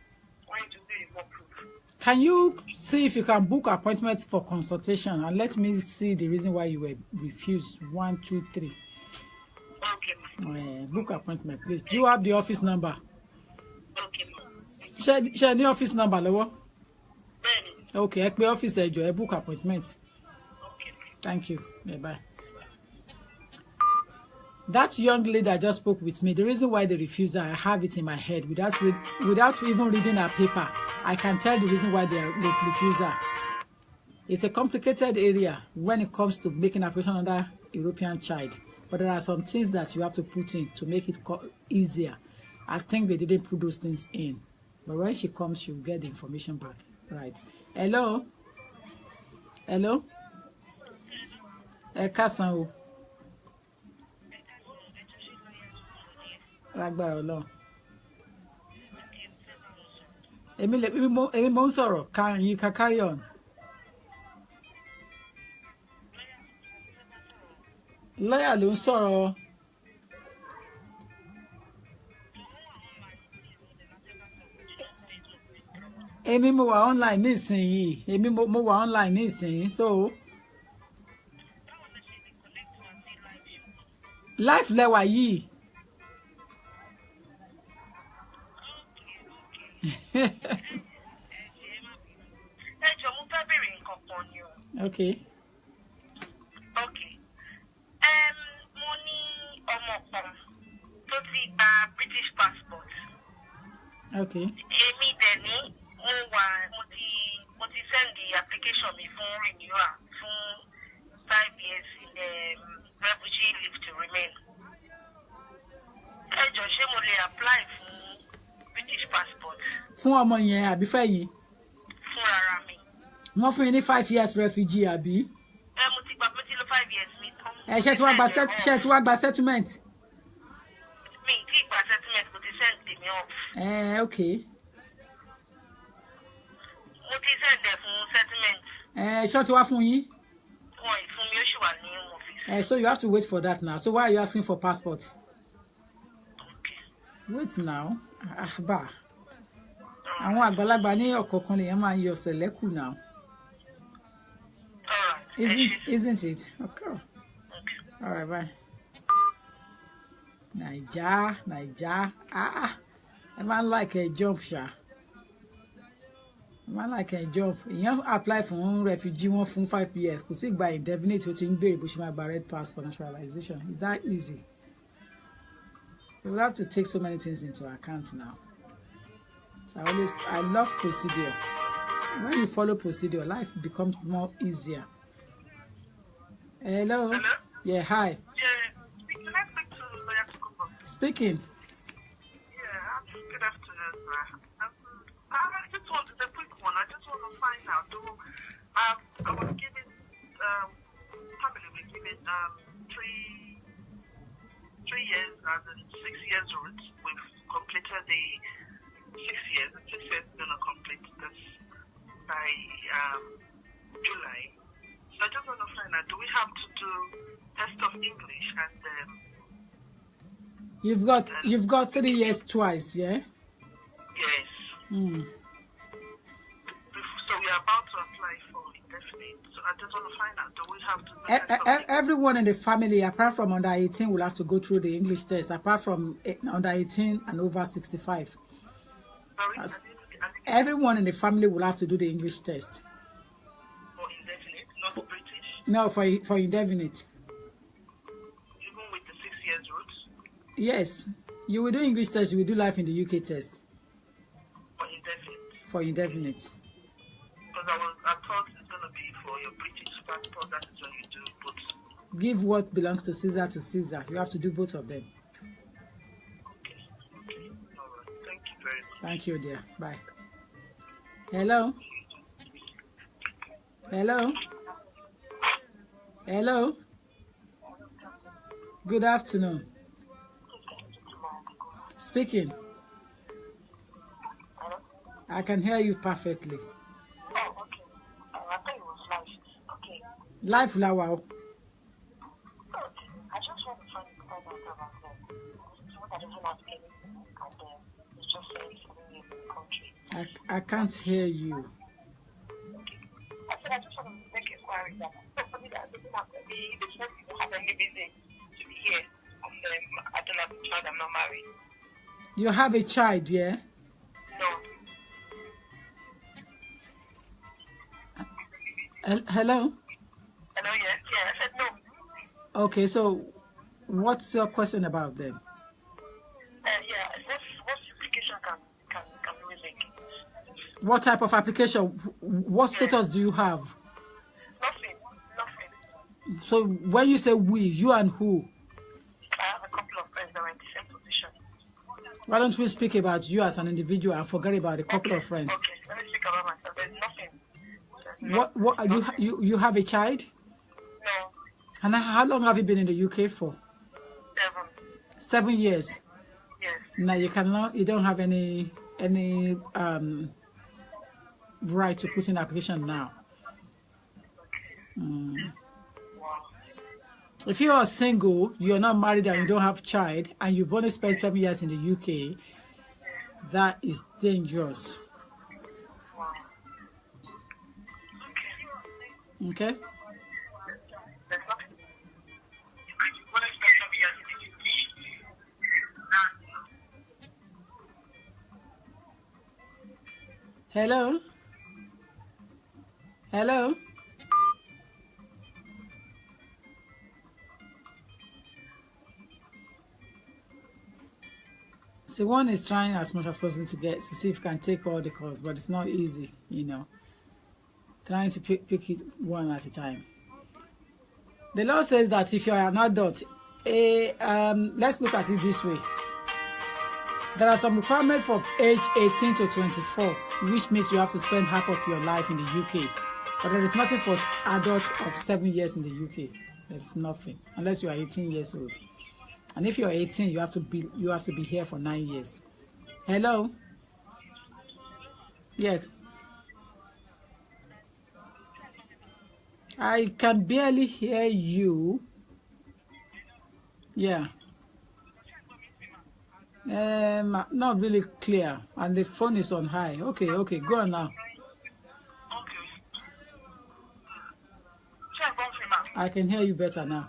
wọ́n ń tún béèrè more proof. Can you see if you can book appointment for consultation and let me see the reason why you were refused? 1, 2, 3. Okay, ma. Book appointment, please. Do you have the office number? Okay, ma. Share the office number, lọ́wọ́. Bẹ́ẹ̀ni. Okay, ẹ pè office ẹ jọ̀ọ́, ẹ book appointment. Okay. Thank you. Yeah, bye. That young lady that just spoke with me, the reason why they refuse her, I have it in my head without even reading her paper. I can tell the reason why they refuse her. It's a complicated area when it comes to making application under European child. But there are some things that you have to put in to make it easier. I think they didn't put those things in. But when she comes, she'll get the information back. Right. Hello? Hello? Káàsán o. Lágbára Ọlọ́run. Èmi mo ń sọ̀rọ̀. You can carry on. Lọ́yà ló ń sọ̀rọ̀. Èmi mo wà online nísìnyí. Èmi mo wà online nísìnyí. So life lẹ́wà yìí. Ẹ jọ̀ọ́ mo fẹ́ béèrè nǹkan kan ni o. Okay. Okay. Mo ní ọmọ kan tó ti gba British passport. Okay. Èmi dẹ̀ ní mo ti send the application mi fún renewal fún 5 years refugee leave to remain. Ẹ jọ̀ọ́ ṣé mo lè apply fún British passport? Fún ọmọ yẹn àbí fẹ́yìn? Fún ara mi. Wọ́n fún yín ní 5 years refugee àbí? Mo ti gba 5 years mi tán. Ṣé tí wàá gba settlement? Mi ti gba settlement, mo ti send tèmi off. Okay. Mo ti send ẹ̀ fún settlement. Ṣé wọ́n ti wá fún yín? Wọ́n ì fún mi, ó ṣì wà ní office. So you have to wait for that now. So why are you asking for passport? Okay. Wait now. Bá àwọn àgbàlagbà ní ọ̀kọ̀ọ̀kan lèèyàn máa ń yọ sẹ̀lẹ́kù now. Isn't it? Okay. All right, bye. Naija. I man like a jump, sha. I man like a jump. You apply for refugee one for 5 years. Kò sí gba indefinite to be bó ṣe máa gba red pass for naturalization. Is that easy? You will have to take so many things into account now. So I love procedure. When you follow procedure, life becomes more easier. Hello? Hello? Yeah, hi. Yeah, can I speak to Lawyer Kukubo? Speaking. Yeah, good afternoon, sir. I just want a quick one. I just want to find out. I was given, family was given 3 years as in 6 years route. We've completed the 6 years. 6 years is going to complete this by July. So I just want to find out, do we have to do test of English and You've got 3 years twice, yeah? Yes. Mm. So we are about to apply for indefinite. So I just want to find out, do we have to Everyone in the family, apart from under 18, will have to go through the English test, apart from under 18 and over 65. Sorry, Everyone in the family will have to do the English test. for indefinite, not British, No, for indefinite. even with the 6 years route, Yes. You will do English test, you will do life in the UK test for indefinite. for indefinite. Because I thought it's going to be for your British passport, that is when you do both. Give what belongs to Caesar to Caesar. You have to do both of them. Okay. All right. Thank you very much. Thank you, dear. Bye. Hello? Hello? Hello? Good afternoon. Speaking. I can hear you perfectly. Oh, okay. I thought it was live. Okay. Life Lawao. Okay. I just want to find out about them. Someone that doesn't have anything, and it's just saying something in the country. I can't hear you. I said I just want to make inquiry that somebody that doesn't have any, the person who have any reason to be here, and I don't have a child, I'm not married. You have a child, yeah? No. Hello? Hello, yes? Yeah, I said no. Okay, so what's your question about then? Yeah, what application can we make? What type of application? What status do you have? Nothing. So when you say we, you and who? I have a couple of friends that are in the same position. Why don't we speak about you as an individual and forget about a couple of friends? Okay, let me speak about myself. There's nothing. What you have a child? No. And how long have you been in the UK for? 7. 7 years. Yes. Now you don't have any right to put in application now. Wow. If you are single, you're not married and you don't have child, and you've only spent 7 years in the UK, that is dangerous. Wow. Okay? There's nothing. Hello? Hello? So one is trying as much as possible to see if you can take all the calls, but it's not easy, Trying to pick it one at a time. The law says that if you are an adult, let's look at it this way. There are some requirements for age 18 to 24, which means you have to spend half of your life in the UK. But there is nothing for adults of 7 years in the UK. There is nothing, unless you are 18 years old. And if you are 18, you have to be here for 9 years. Hello? Yeah. I can barely hear you. Yeah. Not really clear, and the phone is on high. Okay, go on now. I can hear you better now.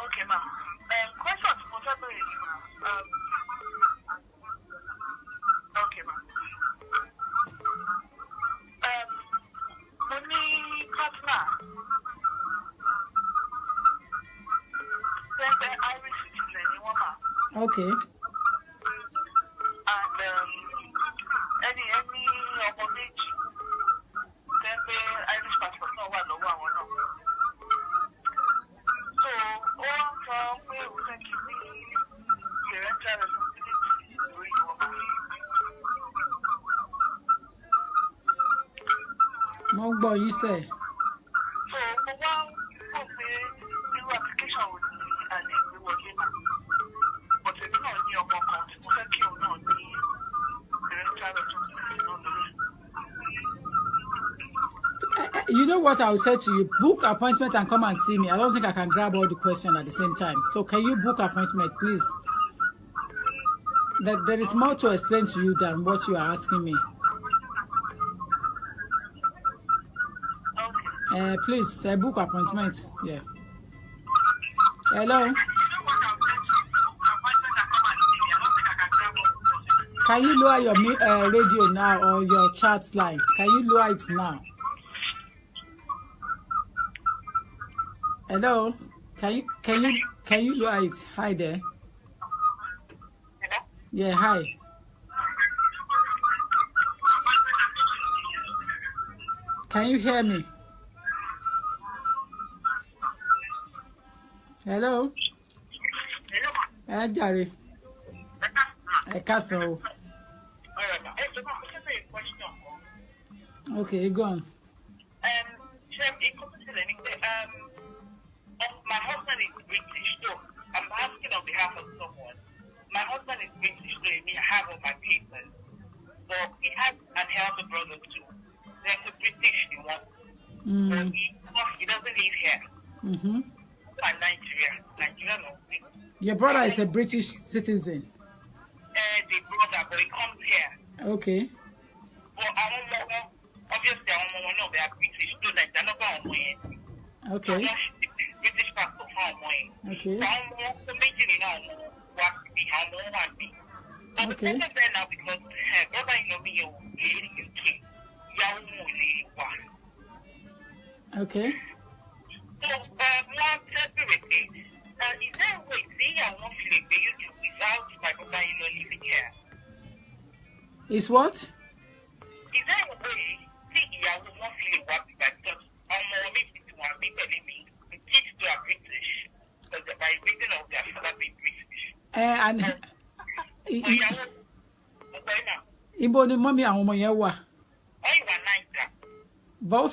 Okay, ma'am. Question for February, ma'am. Okay, ma'am. Money partner. Irish citizen, woman. Okay. And any opportunity, then the Irish passport, no one. So, all from where we can give me parental responsibility to the woman. No boy, you say. So, for one, new application would be an working man. But if not, your work out, we can kill not the parental responsibility. You know what I will say to you? Book appointment and come and see me. I don't think I can grab all the questions at the same time. So can you book appointment, please? There is more to explain to you than what you are asking me. Please, book appointment. Yeah. Hello? Can you lower your radio now or your chat line? Can you lower it now? Hello? Can you lower it? Hi there. Hello? Yeah, hi. Can you hear me? Hello? Hello? Jerry. Castle. Okay, go on. My husband is British, so I'm asking on behalf of someone. My husband is British, so I have all my papers. So he has an elder brother too. There's a British one. So he doesn't live here. And Nigeria no. Your brother is a British citizen. The brother, but he comes here. Okay. But obviously, I don't know they are British students. They're not going to Okay. British passport for money. Okay. So I'm more committed now. What to be, how more want to be. But the problem there now because brother in me you in UK. Okay. So more separately, is there a way see I want to live without my brother-in-law living here? Is what? Is there a way see I will not feel what because I'm more to want me telling me the kids to are British because by reason of their father being British. And Ibo ni mommy àwọn ọmọ yẹn wà. But ó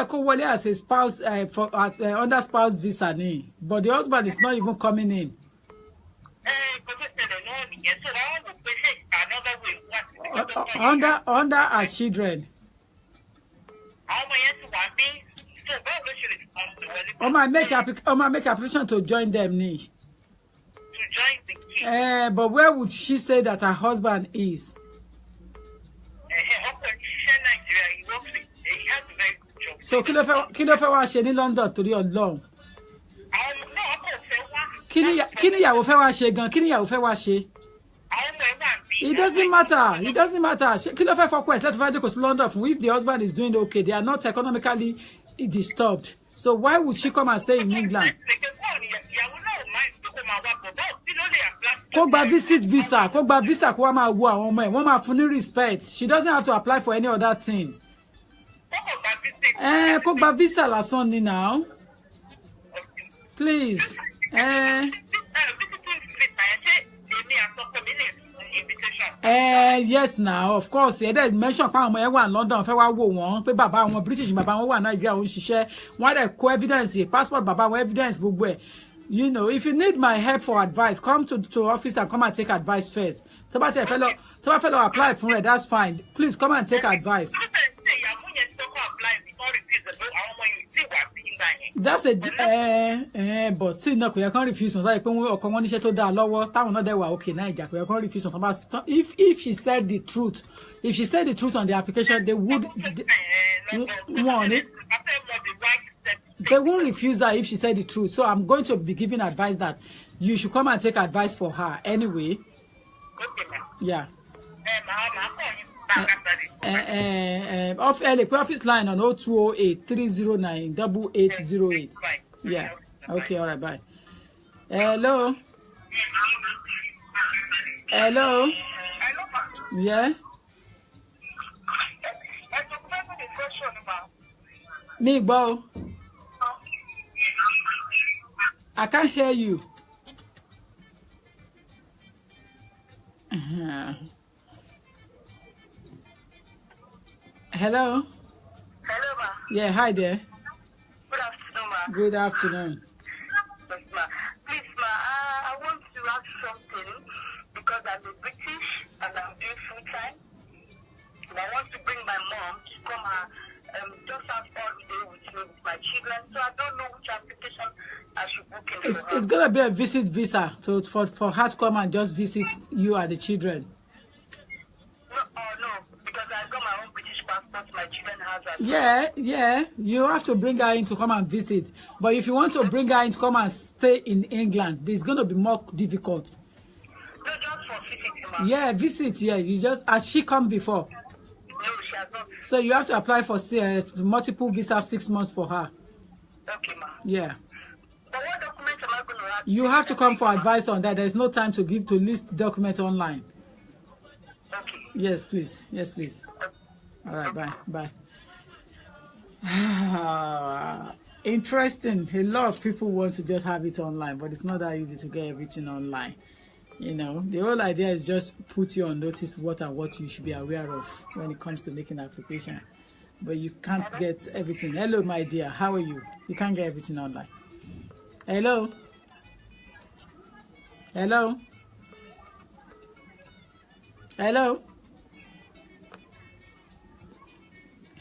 kó wọlé as a spouse under spouse visa ni. But the husband is not even coming in. Under our children. Make application to join them ni. To join the kids. But where would she say that her husband is? So kí ló fẹ́ wá ṣe ní London torí Ọlọ́run? Kí ni ìyàwó fẹ́ wá ṣe gan? Kí ni ìyàwó fẹ́ wá ṣe? It doesn't matter. Kí ló fẹ́ fọkọ ẹ̀ láti fẹ́ jókòó sí London fún? If the husband is doing okay, they are not economically disturbed. So why would she come and stay in England? Kó gba visa kó wá máa wo àwọn ọmọ ẹ̀, wọ́n máa fún ní respect. She doesn't have to apply for any other thing. Kó gba visa lásán ni now. Please. Yes now, of course. They mention pa àwọn ọmọ ẹ̀ wà ní London fẹ́ wá wò wọ́n pé bàbá àwọn British bàbá wọn wà Nigeria ó ń ṣiṣẹ́. Wọ́n dẹ̀ kó evidence, passport bàbá wọn evidence gbogbo ẹ̀. You know, if you need my help for advice, come to office and come and take advice first. Tó bá fẹ́ apply for it, that's fine. Please come and take advice. That's a but still no kò yẹ kàn refuse on that pé ọkọ wọn níṣẹ́ tó dá lọ́wọ́ táwọn náà dẹ̀ wà okay Naija kò yẹ kàn refuse on that. If she said the truth, on the application, they would want it. They won't refuse her if she said the truth. So I'm going to be giving advice that you should come and take advice for her anyway. Yeah. Office line on 0208-309-8808. Yeah. Okay, all right, bye. Hello. Yeah. Me, Bo. I can't hear you. Hello? Hello, ma. Yeah, hi there. Good afternoon, ma. Good afternoon. Yes, ma. Please, ma, I want to ask something because I'm a British and I'm doing full time. And I want to bring my mom to come just have holiday with me with my children. So I don't know which application I should book in for her. It's gonna be a visit visa for her to come and just visit you and the children. No, because I got my own British passport. My children have that. Yeah. You have to bring her in to come and visit. But if you want to bring her in to come and stay in England, it's gonna be more difficult. No, just for visiting, ma. Yeah, visit. Yeah, you just has she come before? No, she has not. So you have to apply for multiple visa 6 months for her. Okay, ma. Yeah. But what documents am I going to have? You have to come for advice on that. There's no time to list documents online. Okay. Yes, please. All right, bye. Interesting. A lot of people want to just have it online, but it's not that easy to get everything online. You know, the whole idea is just put you on notice what you should be aware of when it comes to making an application. But you can't get everything. Hello, my dear. How are you? You can't get everything online. Hello?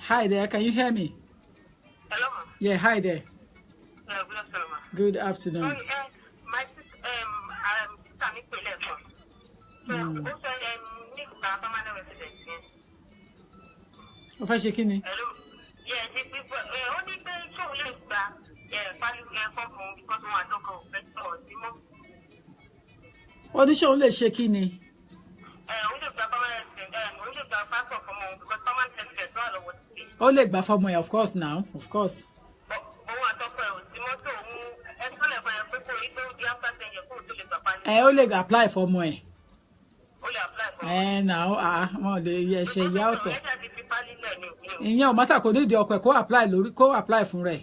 Hi there, can you hear me? Hello, ma. Yeah, hi there. Yeah, good afternoon, ma. Good afternoon. Sorry, my sister, so also, need permanent residence. Ó fẹ́ ṣe kí ni? Hello. Yeah, only the so live back. Yeah, value for because one talk of better. Ó ní ṣé òun lè ṣe kí ni? Ó lè gbà fọ́mọ ẹ̀, of course now, of course. Ó lè apply fọ́mọ ẹ̀. Now wọn lè yẹ ṣe ìyá ọ̀tọ̀. Ìyẹn ò mátà kò nídìí ọkọ ẹ̀ kó apply fún rẹ̀.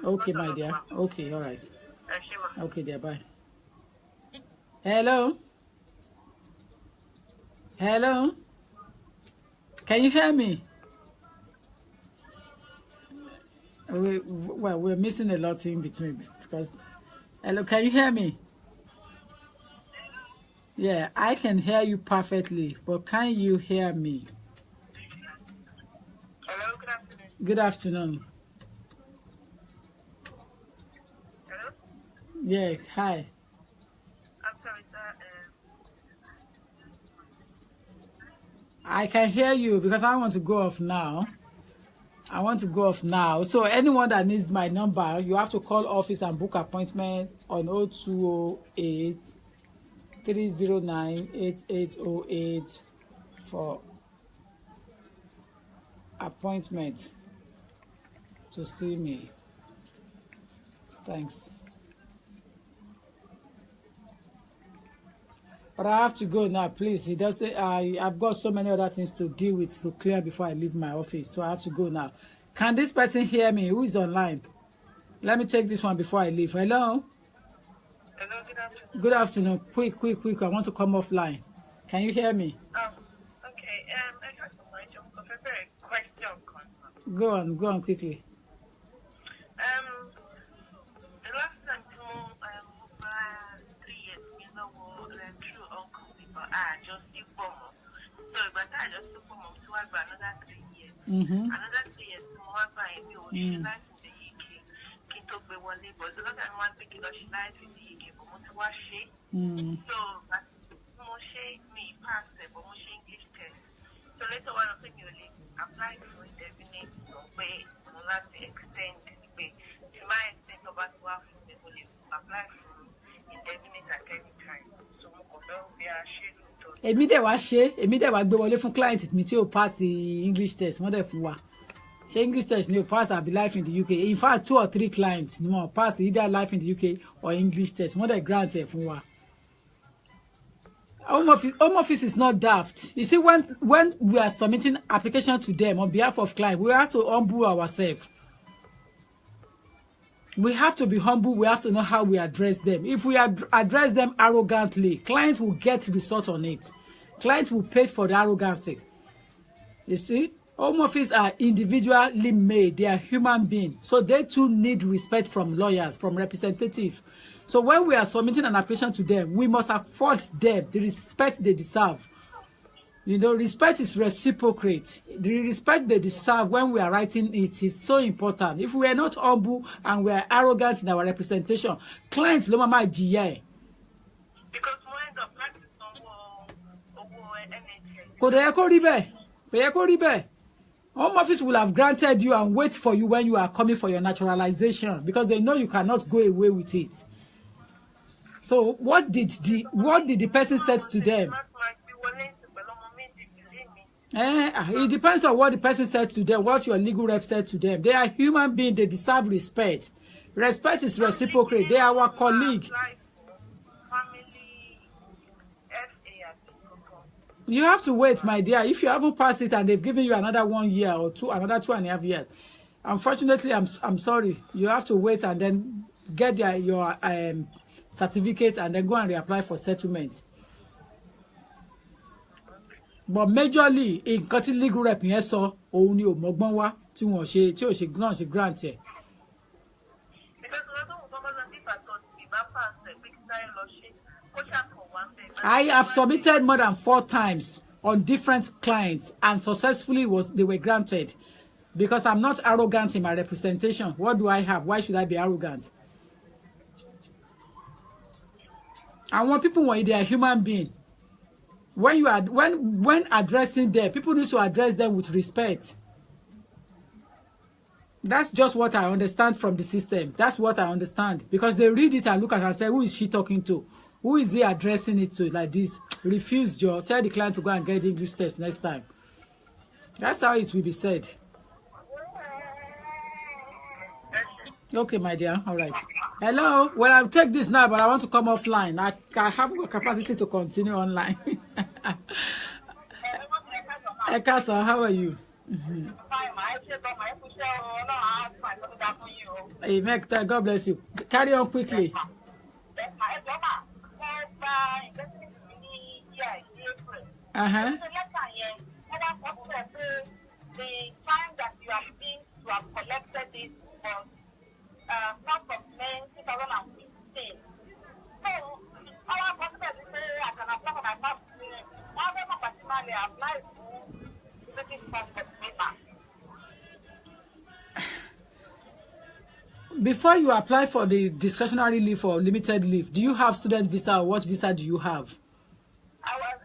Okay, my dear. Okay, all right. Okay, dear, bye. Hello? Can you hear me? We're missing a lot in between because... Hello, can you hear me? Yeah, I can hear you perfectly, but can you hear me? Hello, good afternoon. Good afternoon. Hello? Yeah, hi. I'm sorry, sir. I can hear you because I want to go off now. So anyone that needs my number, you have to call office and book appointment on 0208 309 8808 for appointment to see me. Thanks. But I have to go now, please. He doesn't. I've got so many other things to deal with to clear before I leave my office, so I have to go now. Can this person hear me? Who is online? Let me take this one before I leave. Hello. Hello, good afternoon. Good afternoon. Quick. I want to come offline. Can you hear me? Okay. I got a very question. Go on quickly. The last time, 3 years, true uncle, but I just took mom. So, but I just took mom to another 3 years. Another 3 years, more by me, she lies in the UK. She took the one neighbor. The last time, one thing, she lies in the UK, but what was she? So, but Moshe, me, pass it, but Moshe English test. So, later on, I think you apply for indefinite way, not to extend the way. To my extent, over to half, they will apply for indefinite at any time. So, we are sharing. Èmi dẹ̀ wá gbé wọlé fún client mi tí ó pass the English test wọ́n dẹ̀ fún wa. Ṣé English test ni ó pass àbí life in the UK? In fact, 2 or 3 clients ni wọ́n pass either life in the UK or English test. Wọ́n dẹ̀ grant ẹ̀ fún wa. Home office is not daft. You see, when we are submitting application to them on behalf of client, we have to humble ourselves. We have to be humble. We have to know how we address them. If we address them arrogantly, clients will get result on it. Clients will pay for the arrogancy. You see, home office are individually made. They are human beings. So they too need respect from lawyers, from representatives. So when we are submitting an application to them, we must afford them the respect they deserve. You know, respect is reciprocate. The respect they deserve when we are writing it is so important. If we are not humble and we are arrogant in our representation, clients ló máa jìyà ẹ̀. Because more end up practice owó NHS. Kò dẹ̀ yẹ kó rí bẹ́ẹ̀. Kò yẹ kó rí bẹ́ẹ̀. Home Office will have granted you and wait for you when you are coming for your naturalization because they know you cannot go away with it. So what did the person say to them? It depends on what the person said to them, what your legal rep said to them. They are human beings, they deserve respect. Respect is reciprocal. They are our colleague. You have to wait, my dear. If you haven't passed it and they've given you another 1 year or another 2.5 years, unfortunately, I'm sorry. You have to wait and then get your certificate and then go and reapply for settlement. But majorly, in cutting legal rep yẹn sọ òun ni ò mọ́gbọ́n wá tí wọ́n ṣe tí ò ṣe náà ṣe grant ẹ̀. I have submitted more than 4 times on different clients and successfully they were granted because I'm not arrogant in my representation. What do I have? Why should I be arrogant? I want people when they are human beings. When you are when addressing them, people need to address them with respect. That's just what I understand from the system. That's what I understand because they read it and look at it and say, who is she talking to? Who is he addressing it to like this? Refuse, Joe. Tell the client to go and get the English test next time. That's how it will be said. Okay, my dear. All right. Hello. Well, I'll take this now, but I want to come offline. I have the capacity to continue online. Ekasa, how are you? Hey, Mekta, God bless you. Carry on quickly. Uh-huh. The time that you have been to have collected this was not of May 2015. So, our possible to say I can apply for my passport. Now, I'm particularly apply to British passport paper. Before you apply for the discretionary leave or limited leave, do you have student visa or what visa do you have? I was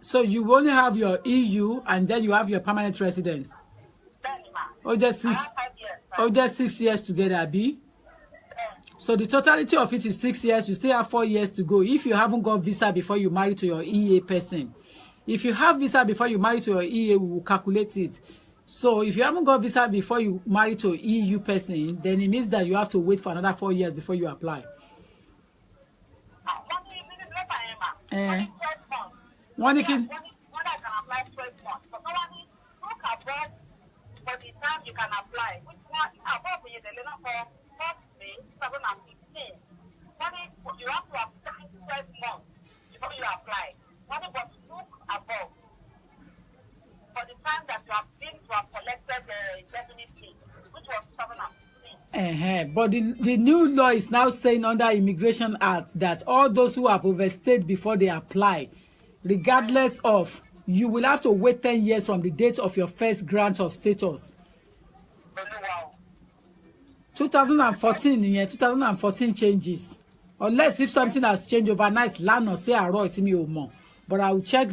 So you only have your EU and then you have your permanent residence. Oh, just 6 years together, Abi. So the totality of it is 6 years. You still have 4 years to go. If you haven't got visa before you marry to your EA person, if you have visa before you marry to your EA, we will calculate it. So if you haven't got visa before you marry to an EU person, then it means that you have to wait for another 4 years before you apply. One can apply 12 months. But nobody look above for the time you can apply. Which one above the level for 1st May 2015. You have to apply 12 months before you apply. But look above for the time that you have been to have collected the indefinite leave, which was 2015. But the new law is now saying under Immigration Act that all those who have overstayed before they apply, regardless of, you will have to wait 10 years from the date of your first grant of status. 2014, 2014 changes. Unless if something has changed overnight, land or say it me more. But I'll check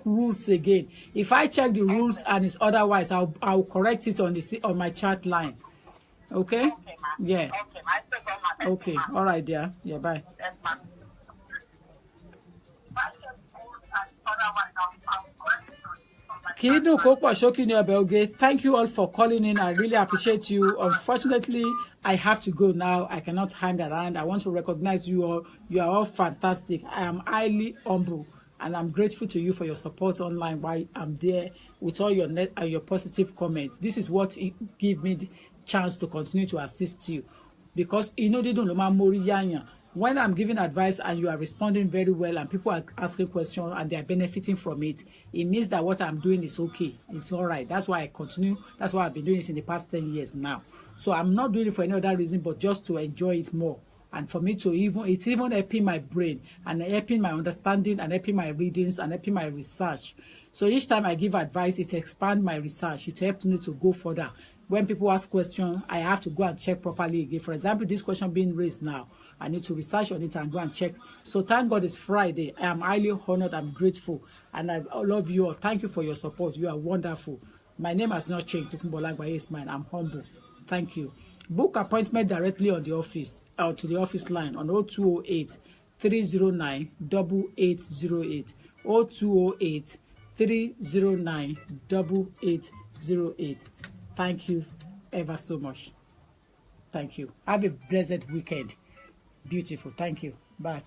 rules again. If I check the rules and it's otherwise, I'll correct it on my chat line. Okay? Yeah. Okay. All right, dear. Yeah, bye. Thank you all for calling in. I really appreciate you. Unfortunately, I have to go now. I cannot hang around. I want to recognize you all. You are all fantastic. I am highly humble and I'm grateful to you for your support online while I'm there with all your your positive comments. This is what gives me the chance to continue to assist you, because when I'm giving advice and you are responding very well and people are asking questions and they are benefiting from it, it means that what I'm doing is okay. It's all right. That's why I continue. That's why I've been doing it in the past 10 years now. So I'm not doing it for any other reason but just to enjoy it more And for me to it's even helping my brain and helping my understanding and helping my readings and helping my research. So each time I give advice, it expands my research. It helps me to go further. When people ask questions, I have to go and check properly again. For example, this question being raised now, I need to research on it and go and check. So thank God it's Friday. I am highly honored. I'm grateful. And I love you all. Thank you for your support. You are wonderful. My name has not changed. Tokunbo Olagbaye is mine. I'm humble. Thank you. Book appointment directly on the office or to the office line on 0208 309 8808. 0208 309 8808. Thank you ever so much. Thank you. Have a blessed weekend. Beautiful. Thank you. Bye.